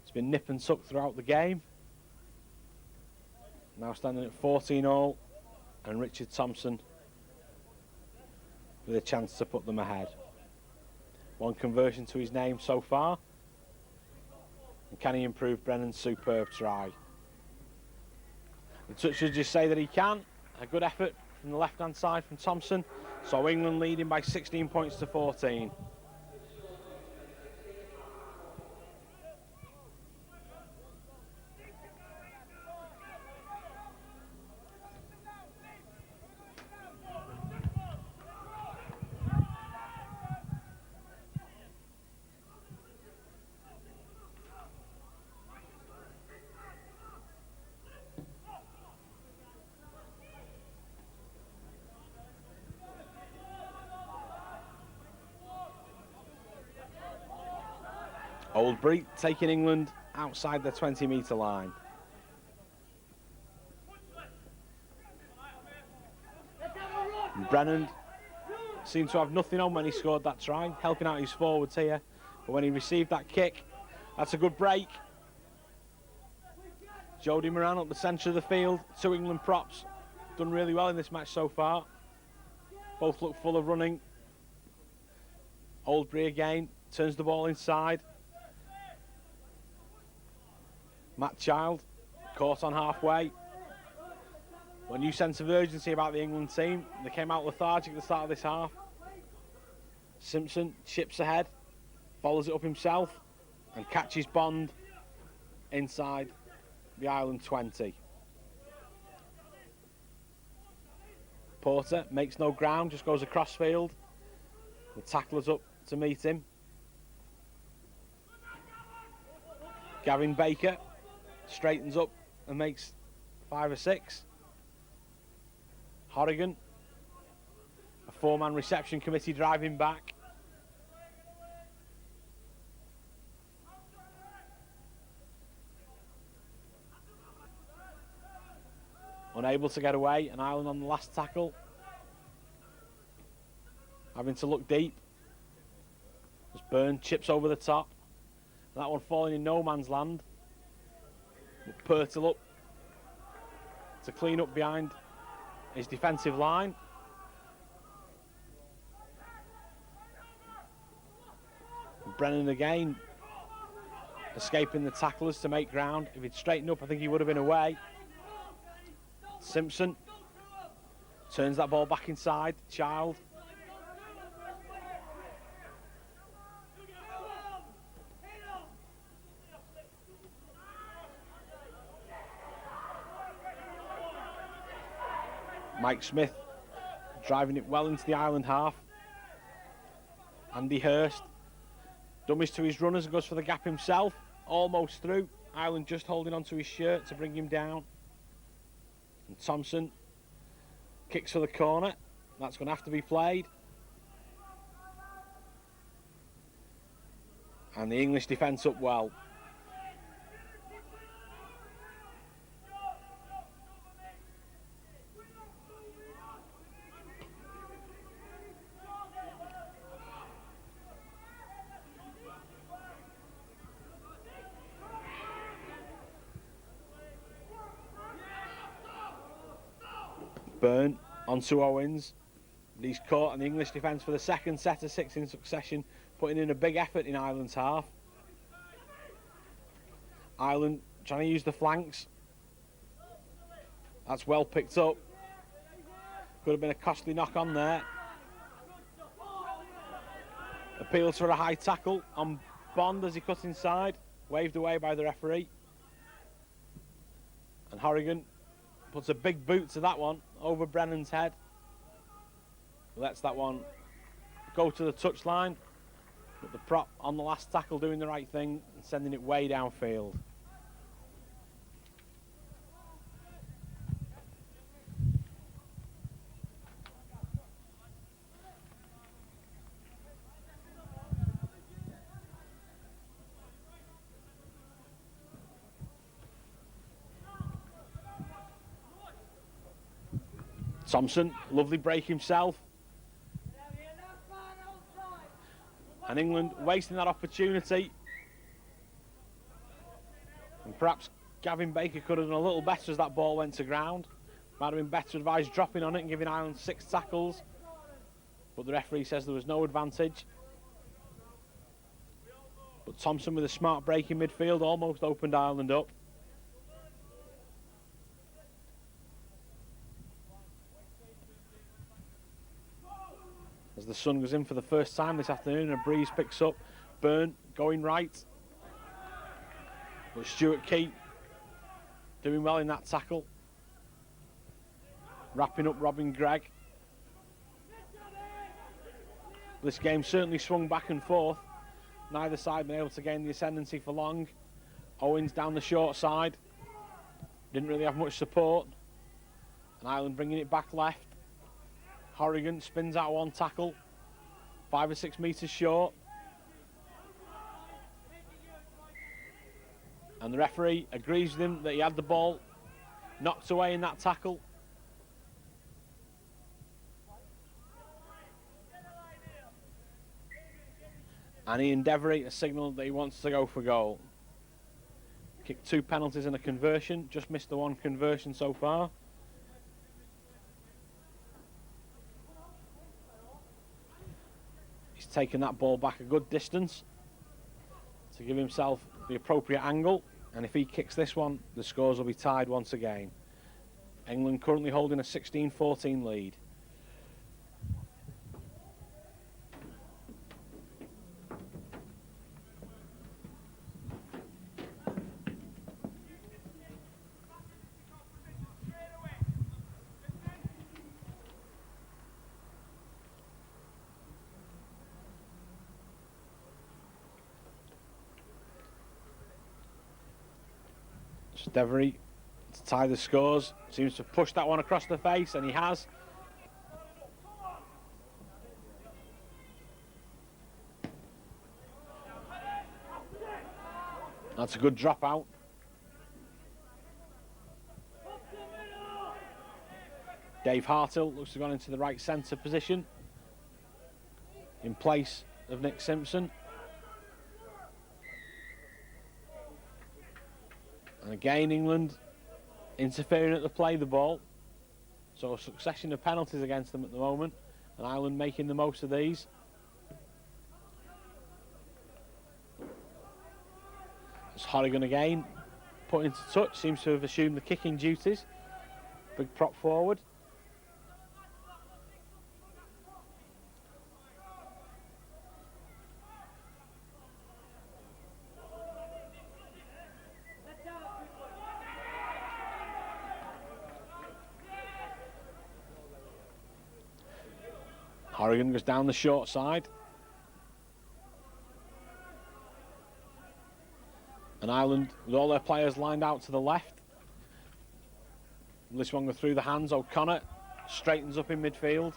It's been nip and tuck throughout the game. Now standing at 14-all, and Richard Thompson with a chance to put them ahead. One conversion to his name so far. And can he improve Brennan's superb try? The touch should just say that he can. A good effort from the left-hand side from Thompson. So England leading by 16 points to 14. Oldbury taking England outside the 20-metre line. And Brennan seemed to have nothing on when he scored that try, helping out his forwards here. But when he received that kick, that's a good break. Jody Moran up the centre of the field. Two England props. Done really well in this match so far. Both look full of running. Oldbury again, turns the ball inside. Matt Child, caught on halfway. A new sense of urgency about the England team. They came out lethargic at the start of this half. Simpson chips ahead, follows it up himself, and catches Bond inside the Ireland 20. Porter makes no ground, just goes across field. The tackler's up to meet him. Gavin Baker straightens up and makes 5 or 6. Horrigan, a 4-man reception committee driving back. Unable to get away, and Ireland on the last tackle. Having to look deep. As Byrne chips over the top. And that one falling in no man's land. But Pirtle up to clean up behind his defensive line. And Brennan again escaping the tacklers to make ground. If he'd straightened up, I think he would have been away. Simpson turns that ball back inside. Child. Mike Smith driving it well into the Ireland half. Andy Hurst dummies to his runners and goes for the gap himself. Almost through. Ireland just holding onto his shirt to bring him down. And Thompson kicks for the corner. That's going to have to be played. And the English defence up well. Byrne onto Owens. He's caught in the English defence for the second set of 6 in succession, putting in a big effort in Ireland's half. Ireland trying to use the flanks. That's well picked up. Could have been a costly knock on there. Appeals for a high tackle on Bond as he cuts inside. Waved away by the referee. And Horrigan puts a big boot to that one over Brennan's head. Lets that one go to the touchline. But the prop on the last tackle doing the right thing and sending it way downfield. Thompson, lovely break himself. And England wasting that opportunity. And perhaps Gavin Baker could have done a little better as that ball went to ground. Might have been better advised dropping on it and giving Ireland 6 tackles. But the referee says there was no advantage. But Thompson with a smart break in midfield almost opened Ireland up. As the sun goes in for the first time this afternoon and a breeze picks up, Byrne going right. But Stuart Key doing well in that tackle. Wrapping up Robin Gregg. This game certainly swung back and forth. Neither side been able to gain the ascendancy for long. Owens down the short side. Didn't really have much support. And Ireland bringing it back left. Horrigan spins out one tackle. 5 or 6 metres short. And the referee agrees with him that he had the ball knocked away in that tackle. And Ian Devery has signalled that he wants to go for goal. Kicked 2 penalties and a conversion. Just missed the 1 conversion so far. He's taken that ball back a good distance to give himself the appropriate angle. And if he kicks this one, the scores will be tied once again. England currently holding a 16-14 lead. Devery to tie the scores. Seems to push that one across the face, and he has. That's a good drop out. Dave Hartill looks to have gone into the right centre position in place of Nick Simpson. And again, England interfering at the play the ball. So a succession of penalties against them at the moment. And Ireland making the most of these. It's Horrigan again, put into touch, seems to have assumed the kicking duties. Big prop forward. Horrigan goes down the short side. And Ireland, with all their players lined out to the left. This one goes through the hands. O'Connor straightens up in midfield.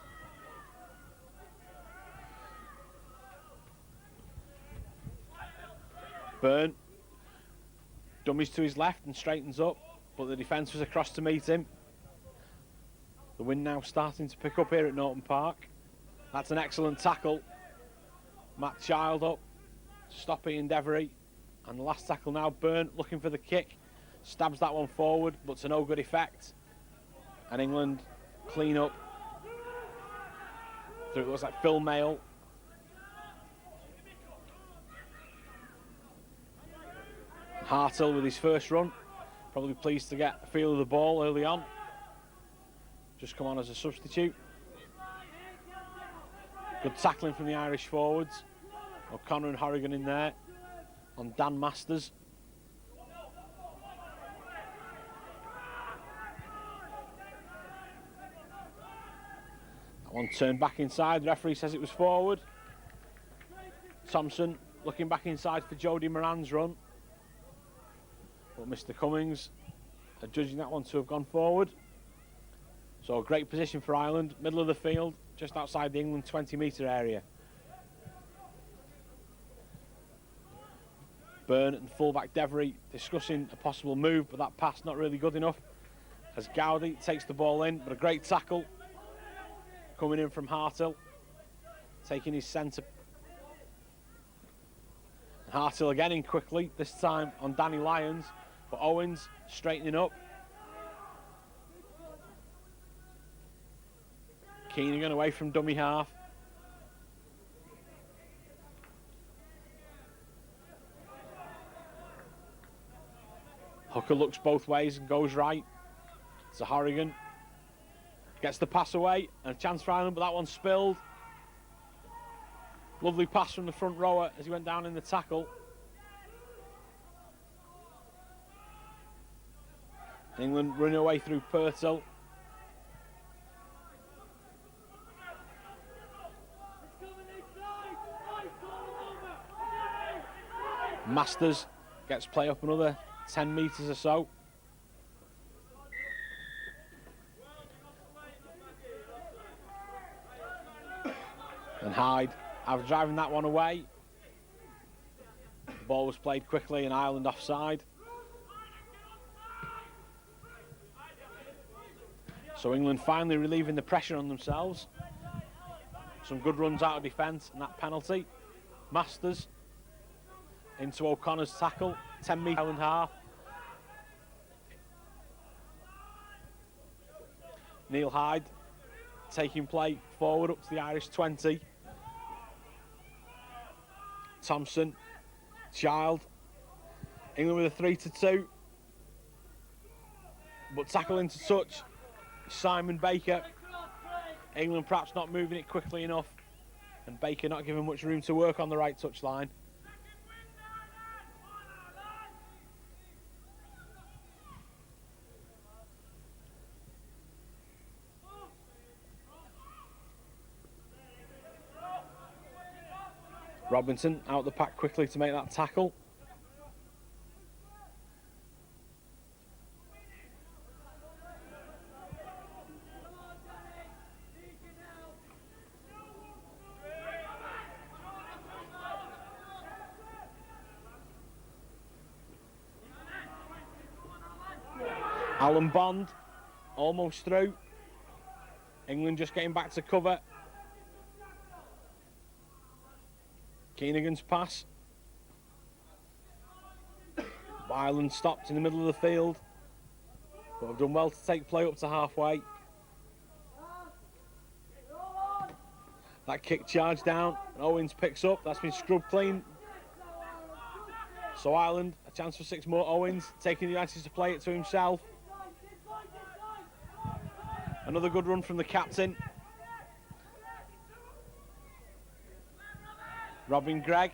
Byrne dummies to his left and straightens up, but the defence was across to meet him. The wind now starting to pick up here at Naughton Park. That's an excellent tackle. Matt Child up, stopping Ian Devery. And the last tackle now, Byrne looking for the kick. Stabs that one forward, but to no good effect. And England clean up. Through it looks like Phil Mayle. Hartill with his first run. Probably pleased to get a feel of the ball early on. Just come on as a substitute. Good tackling from the Irish forwards. O'Connor and Horrigan in there on Dan Masters. That one turned back inside. The referee says it was forward. Thompson looking back inside for Jody Moran's run. But Mr. Cummings are judging that one to have gone forward. So a great position for Ireland, middle of the field, just outside the England 20-metre area. Byrne and fullback Devery discussing a possible move, but that pass not really good enough. As Gowdy takes the ball in, but a great tackle coming in from Hartill, taking his centre Hartill again in quickly, this time on Danny Lyons, but Owens straightening up. Keenigan away from dummy half. Hooker looks both ways and goes right. So Horrigan gets the pass away and a chance for Ireland, but that one's spilled. Lovely pass from the front rower as he went down in the tackle. England running away through Purtill. Masters gets play up another 10 metres or so. And Hyde after driving that one away. The ball was played quickly and Ireland offside. So England finally relieving the pressure on themselves. Some good runs out of defence and that penalty. Masters into O'Connor's tackle, 10 metre Ireland half. Neil Hyde taking play forward up to the Irish 20. Thompson, Child. England with a 3-2. But tackle into touch, Simon Baker. England perhaps not moving it quickly enough, and Baker not giving much room to work on the right touch line. Robinson out the pack quickly to make that tackle. Alan Bond almost through. England just getting back to cover. Keenigan's pass. Ireland stopped in the middle of the field, but have done well to take play up to halfway. That kick charge down, and Owens picks up. That's been scrubbed clean. So Ireland, a chance for 6 more. Owens taking the chances to play it to himself. Another good run from the captain. Robin Gregg.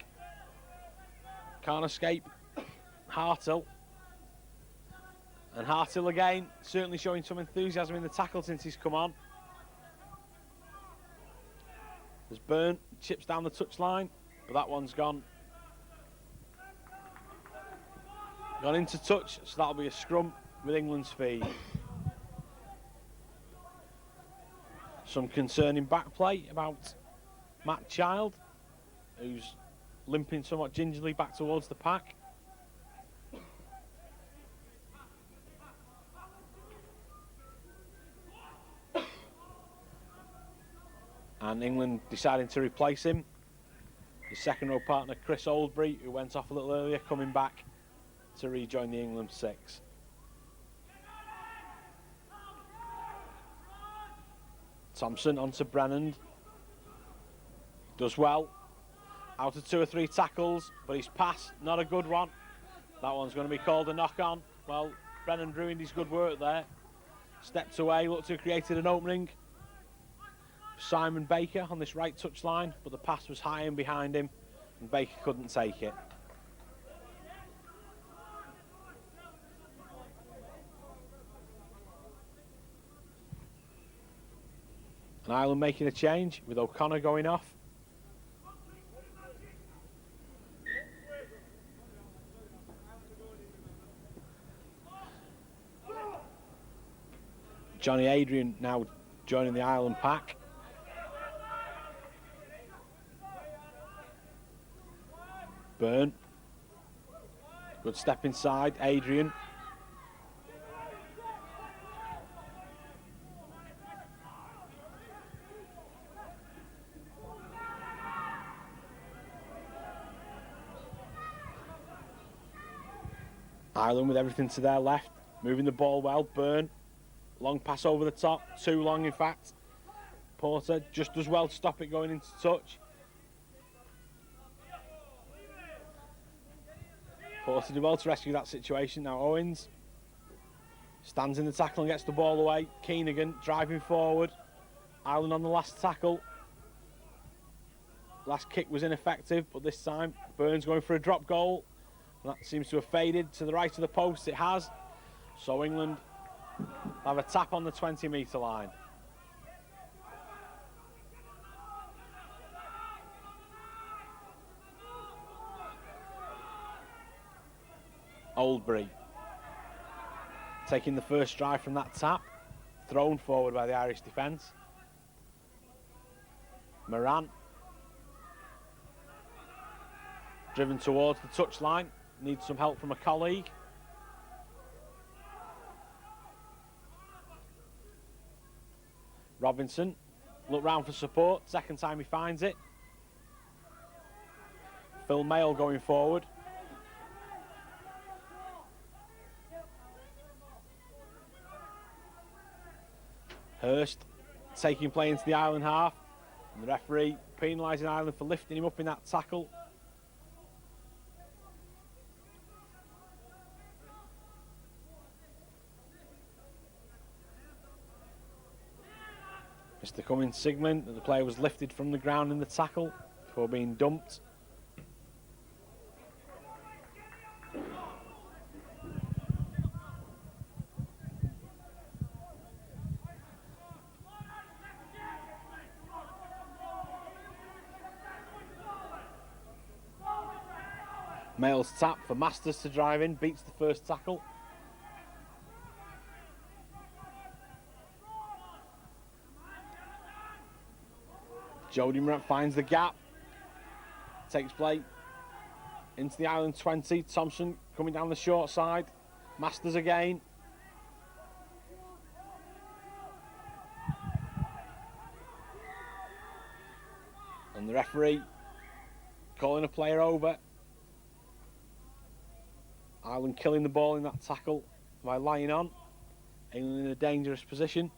Can't escape Hartill. And Hartill again, certainly showing some enthusiasm in the tackle since he's come on. There's Byrne, chips down the touchline, but that one's gone. Gone into touch, so that'll be a scrum with England's feed. Some concerning back play about Matt Child, who's limping somewhat gingerly back towards the pack. And England deciding to replace him. His second row partner Chris Oldbury, who went off a little earlier, coming back to rejoin the England 6. Thompson onto Brennan. Does well. Out of 2 or 3 tackles, but his pass, not a good one. That one's going to be called a knock-on. Well, Brennan ruined his good work there. Stepped away, looked to have created an opening. Simon Baker on this right touchline, but the pass was high and behind him, and Baker couldn't take it. And Ireland making a change with O'Connor going off. Johnny Adrian now joining the Ireland pack. Byrne. Good step inside, Adrian. Ireland with everything to their left, moving the ball well. Byrne, long pass over the top, too long in fact. Porter just does well to stop it going into touch. Porter did well to rescue that situation. Now Owens stands in the tackle and gets the ball away. Keenagan driving forward. Ireland on the last tackle. Last kick was ineffective, but this time Burns going for a drop goal. And that seems to have faded to the right of the post. It has. So England have a tap on the 20-metre line. Oldbury taking the first stride from that tap, thrown forward by the Irish defence. Moran driven towards the touchline, needs some help from a colleague. Robinson, look round for support, second time he finds it. Phil Mayle going forward. Hurst taking play into the Ireland half, and the referee penalising Ireland for lifting him up in that tackle. Mr. Cummins signalling that the player was lifted from the ground in the tackle before being dumped. Mayle's tap for Masters to drive in, beats the first tackle. Jody Moran finds the gap, takes play into the Ireland 20. Thompson coming down the short side. Masters again. And the referee calling a player over. Ireland killing the ball in that tackle by lying on. England in a dangerous position.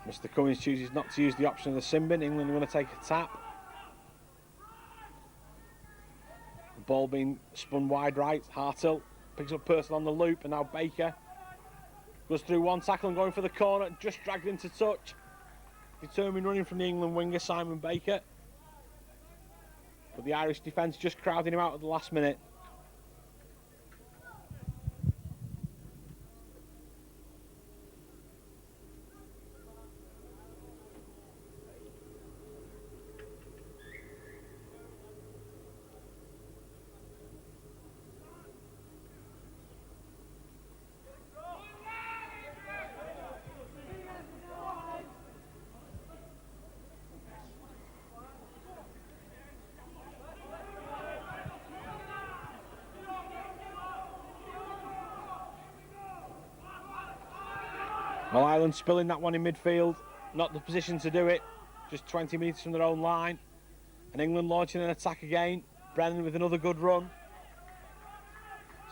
Mr. Cummins chooses not to use the option of the sin bin. England are going to take a tap. The ball being spun wide right. Hartill picks up Purcell on the loop, and now Baker goes through one tackle and going for the corner, just dragged into touch. Determined running from the England winger, Simon Baker. But the Irish defence just crowding him out at the last minute. Well, Ireland spilling that one in midfield, not the position to do it, just 20 metres from their own line. And England launching an attack again. Brennan with another good run.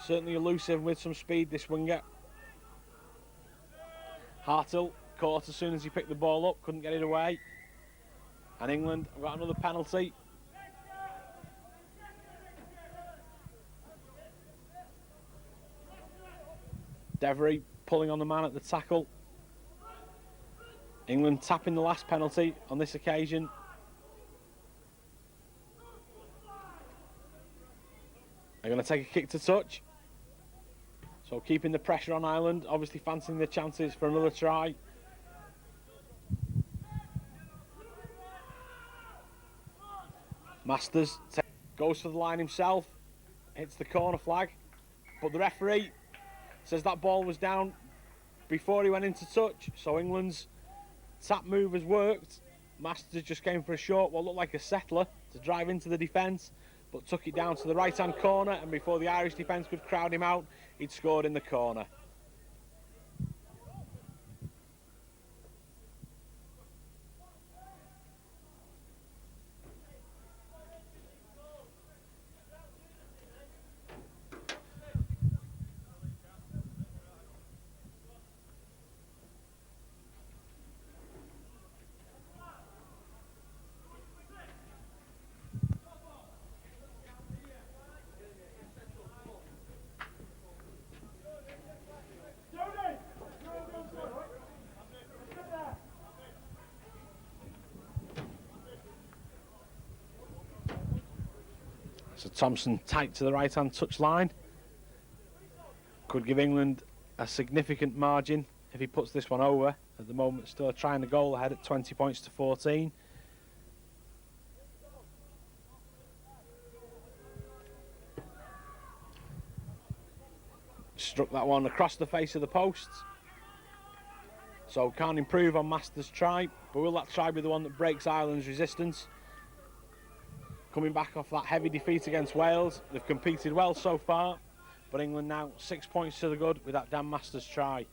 Certainly elusive with some speed, this winger. Hartill caught as soon as he picked the ball up, couldn't get it away. And England have got another penalty. Devery pulling on the man at the tackle. England tapping the last penalty on this occasion. They're going to take a kick to touch. So keeping the pressure on Ireland, obviously fancying the chances for another try. Masters goes for the line himself, hits the corner flag, but the referee says that ball was down before he went into touch, so England's tap move has worked. Masters just came for a short, what looked like a settler, to drive into the defence, but took it down to the right-hand corner, and before the Irish defence could crowd him out, he'd scored in the corner. So Thompson tight to the right-hand touch line. Could give England a significant margin if he puts this one over. At the moment, still trying the goal ahead at 20 points to 14. Struck that one across the face of the posts. So can't improve on Masters' try, but will that try be the one that breaks Ireland's resistance? Coming back off that heavy defeat against Wales, they've competed well so far, but England now 6 points to the good with that Dan Masters' try.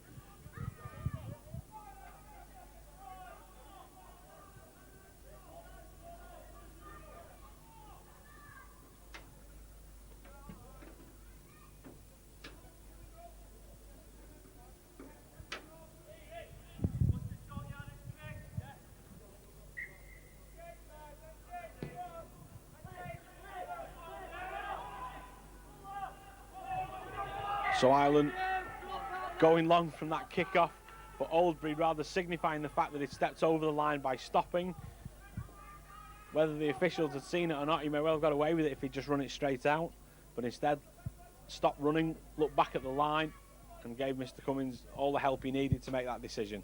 So Ireland going long from that kick-off, but Oldbury rather signifying the fact that he stepped over the line by stopping. Whether the officials had seen it or not, he may well have got away with it if he'd just run it straight out, but instead stopped running, looked back at the line and gave Mr. Cummins all the help he needed to make that decision.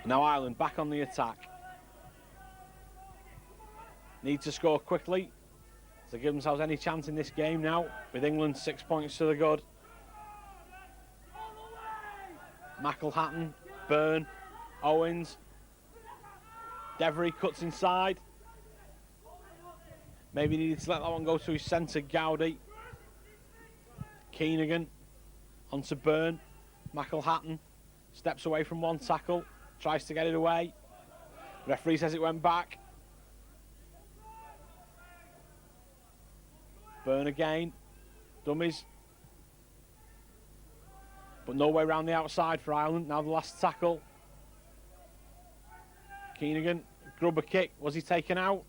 Now Ireland back on the attack. Need to score quickly to give themselves any chance in this game now, with England 6 points to the good. McElhatton, Byrne, Owens. Devery cuts inside. Maybe needed to let that one go to his centre, Gowdy. Keenagan onto Byrne. McElhatton steps away from one tackle. Tries to get it away. Referee says it went back. Byrne again. Dummies. But no way around the outside for Ireland. Now the last tackle. Keenagan, grubber kick. Was he taken out?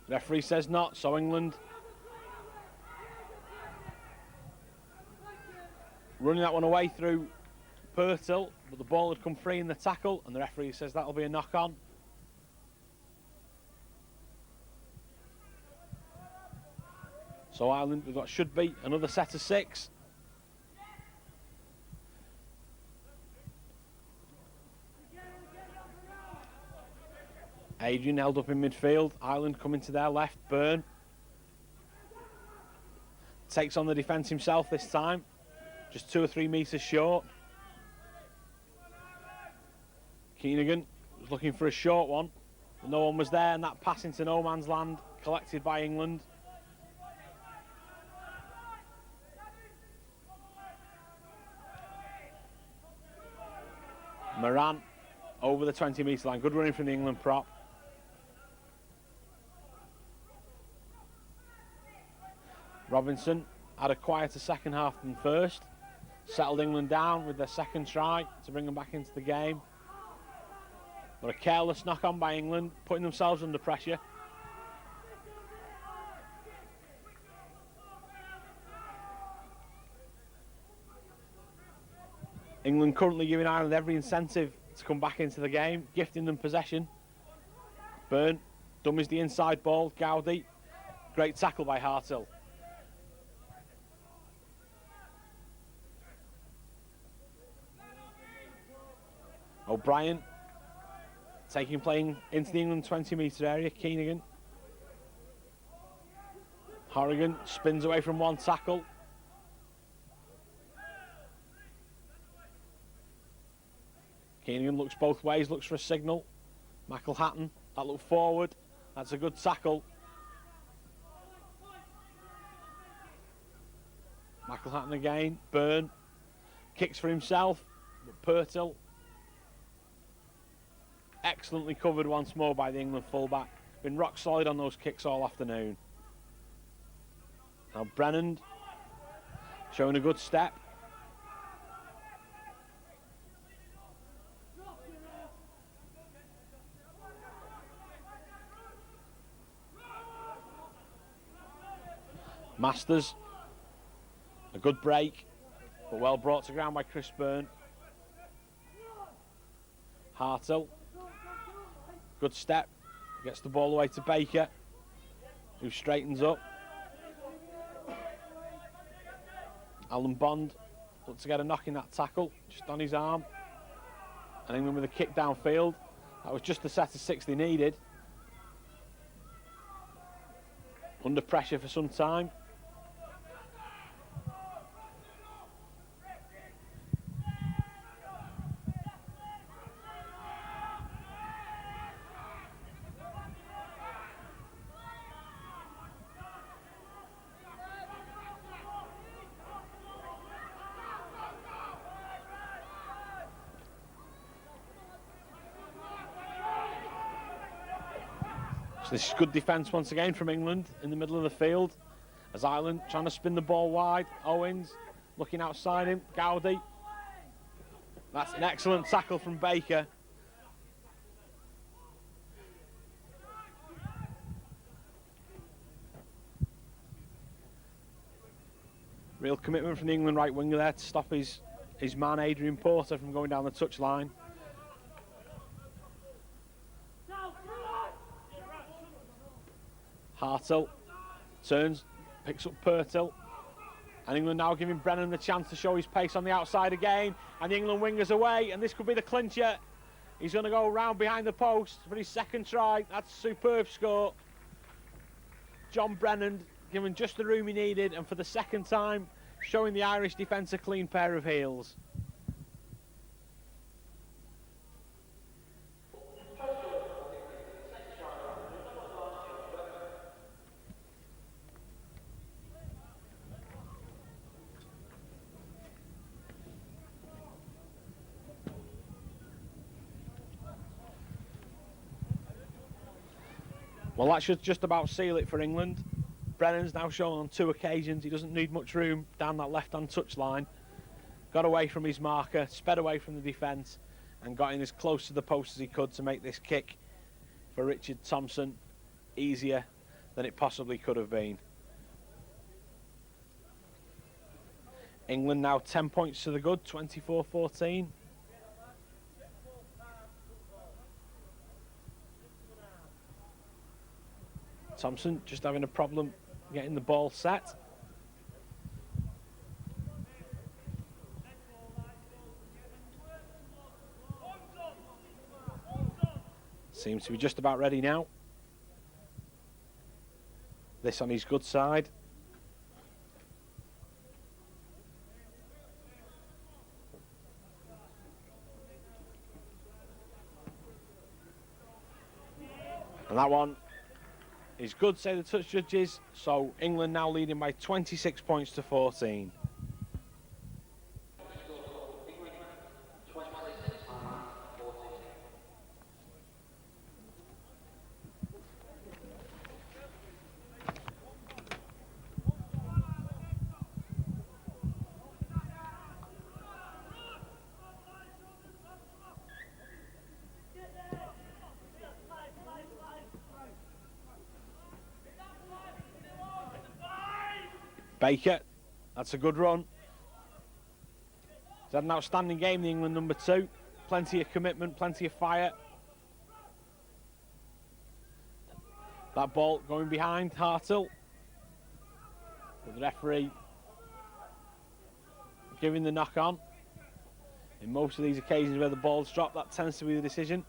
Referee says not, so England running that one away through Purtill, but the ball had come free in the tackle, and the referee says that'll be a knock-on. So Ireland, we've got should be another set of 6. Adrian held up in midfield. Ireland coming to their left. Byrne takes on the defence himself this time, just 2 or 3 metres short. Keenagan was looking for a short one, but no one was there, and that pass into no man's land collected by England. Moran over the 20-metre line. Good running from the England prop. Robinson had a quieter second half than first. Settled England down with their second try to bring them back into the game. But a careless knock-on by England, putting themselves under pressure. England currently giving Ireland every incentive to come back into the game, gifting them possession. Byrne dummies the inside ball. Gowdy, great tackle by Hartill. O'Brien taking playing into the England 20-metre area. Keenagan. Horrigan spins away from one tackle. Keenagan looks both ways, looks for a signal. McElhatton, that look forward. That's a good tackle. McElhatton again. Byrne kicks for himself, but Purtill excellently covered once more by the England fullback. Been rock solid on those kicks all afternoon. Now Brennan showing a good step. Masters, a good break. But well brought to ground by Chris Byrne. Hartle. Good step. Gets the ball away to Baker, who straightens up. Alan Bond looked to get a knock in that tackle, just on his arm. And England with a kick downfield. That was just the set of 6 they needed. Under pressure for some time. So this is good defence once again from England in the middle of the field. As Ireland trying to spin the ball wide. Owens looking outside him. Gowdy. That's an excellent tackle from Baker. Real commitment from the England right winger there to stop his man Adrian Porter from going down the touchline. Hartle turns, picks up Pirtle, and England now giving Brennan the chance to show his pace on the outside again, and the England wingers away, and this could be the clincher. He's going to go round behind the post for his second try. That's a superb score. John Brennan given just the room he needed, and for the second time showing the Irish defence a clean pair of heels. Well, that should just about seal it for England. Brennan's now shown on 2 occasions he doesn't need much room down that left-hand touchline. Got away from his marker, sped away from the defence, and got in as close to the post as he could to make this kick for Richard Thompson easier than it possibly could have been. England now 10 points to the good, 24-14. Thompson just having a problem getting the ball set. Seems to be just about ready now. This on his good side. And that one is good, say the touch judges. So England now leading by 26 points to 14. Baker, that's a good run. He's had an outstanding game, the England number 2. Plenty of commitment, plenty of fire. That ball going behind Hartle. But the referee giving the knock on. In most of these occasions where the ball's dropped, that tends to be the decision.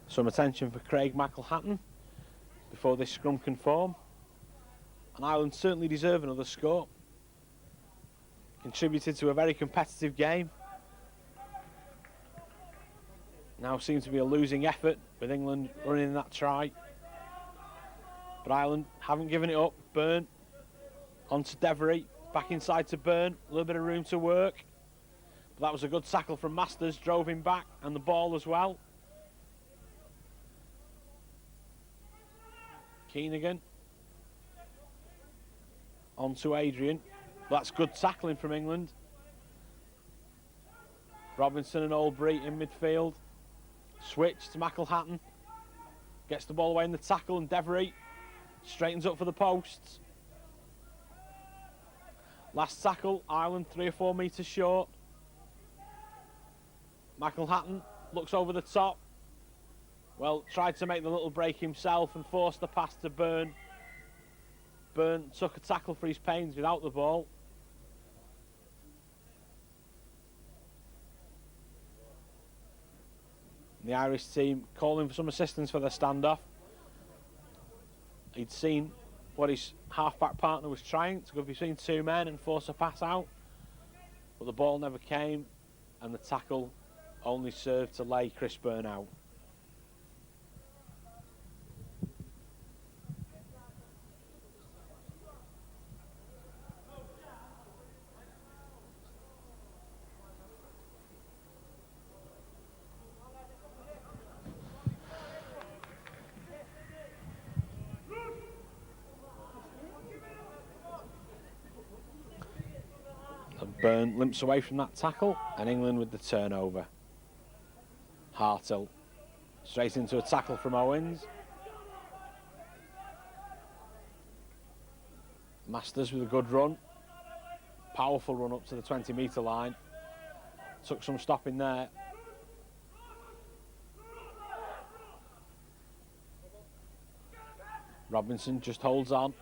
Some attention for Craig McElhatton before this scrum can form. And Ireland certainly deserve another score. Contributed to a very competitive game. Now seems to be a losing effort with England running that try. But Ireland haven't given it up. Byrne on to Devery, back inside to Byrne, a little bit of room to work. But that was a good tackle from Masters, drove him back, and the ball as well. Keenigan on to Adrian. That's good tackling from England. Robinson and Albury in midfield. Switch to McElhatton. Gets the ball away in the tackle, and Devery straightens up for the posts. Last tackle, Ireland 3 or 4 metres short. McElhatton looks over the top. Well, tried to make the little break himself and forced the pass to Byrne. Byrne took a tackle for his pains without the ball. The Irish team calling for some assistance for their standoff. He'd seen what his half-back partner was trying to go between two men and force a pass out, but the ball never came, and the tackle only served to lay Chris Byrne out. Byrne limps away from that tackle, and England with the turnover. Hartle straight into a tackle from Owens. Masters with a good run. Powerful run up to the 20-metre line. Took some stopping there. Robinson just holds on.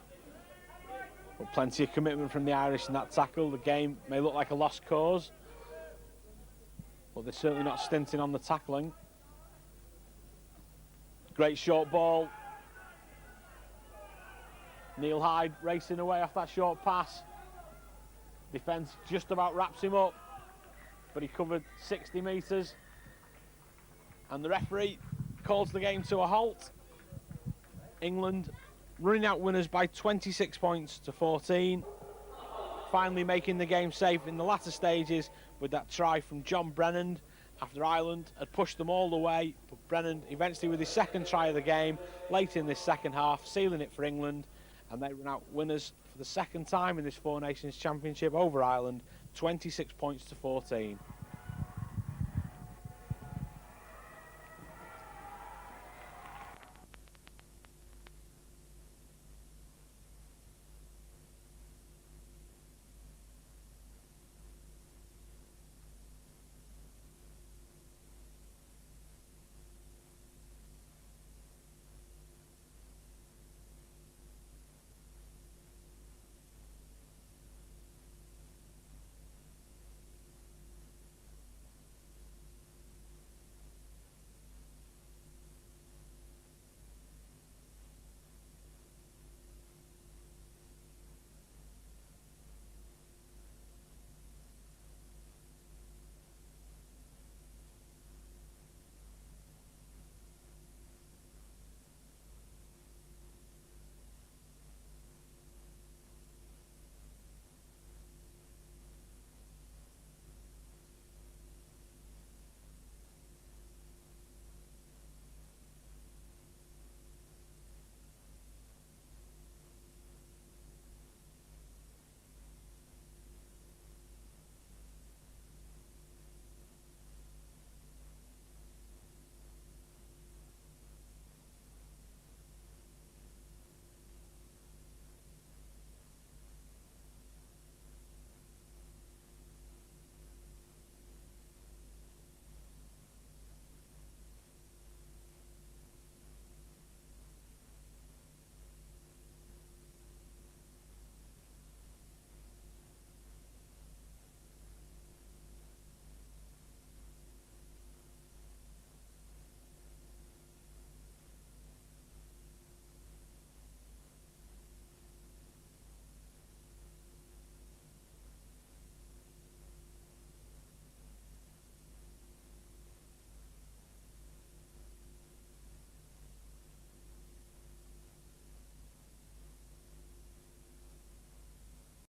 But plenty of commitment from the Irish in that tackle. The game may look like a lost cause, but they're certainly not stinting on the tackling. Great short ball. Neil Hyde racing away off that short pass. Defence just about wraps him up, but he covered 60 metres. And the referee calls the game to a halt. England running out winners by 26 points to 14. Finally making the game safe in the latter stages with that try from John Brennan after Ireland had pushed them all the way. But Brennan eventually with his second try of the game late in this second half, sealing it for England. And they run out winners for the second time in this Four Nations Championship over Ireland, 26 points to 14.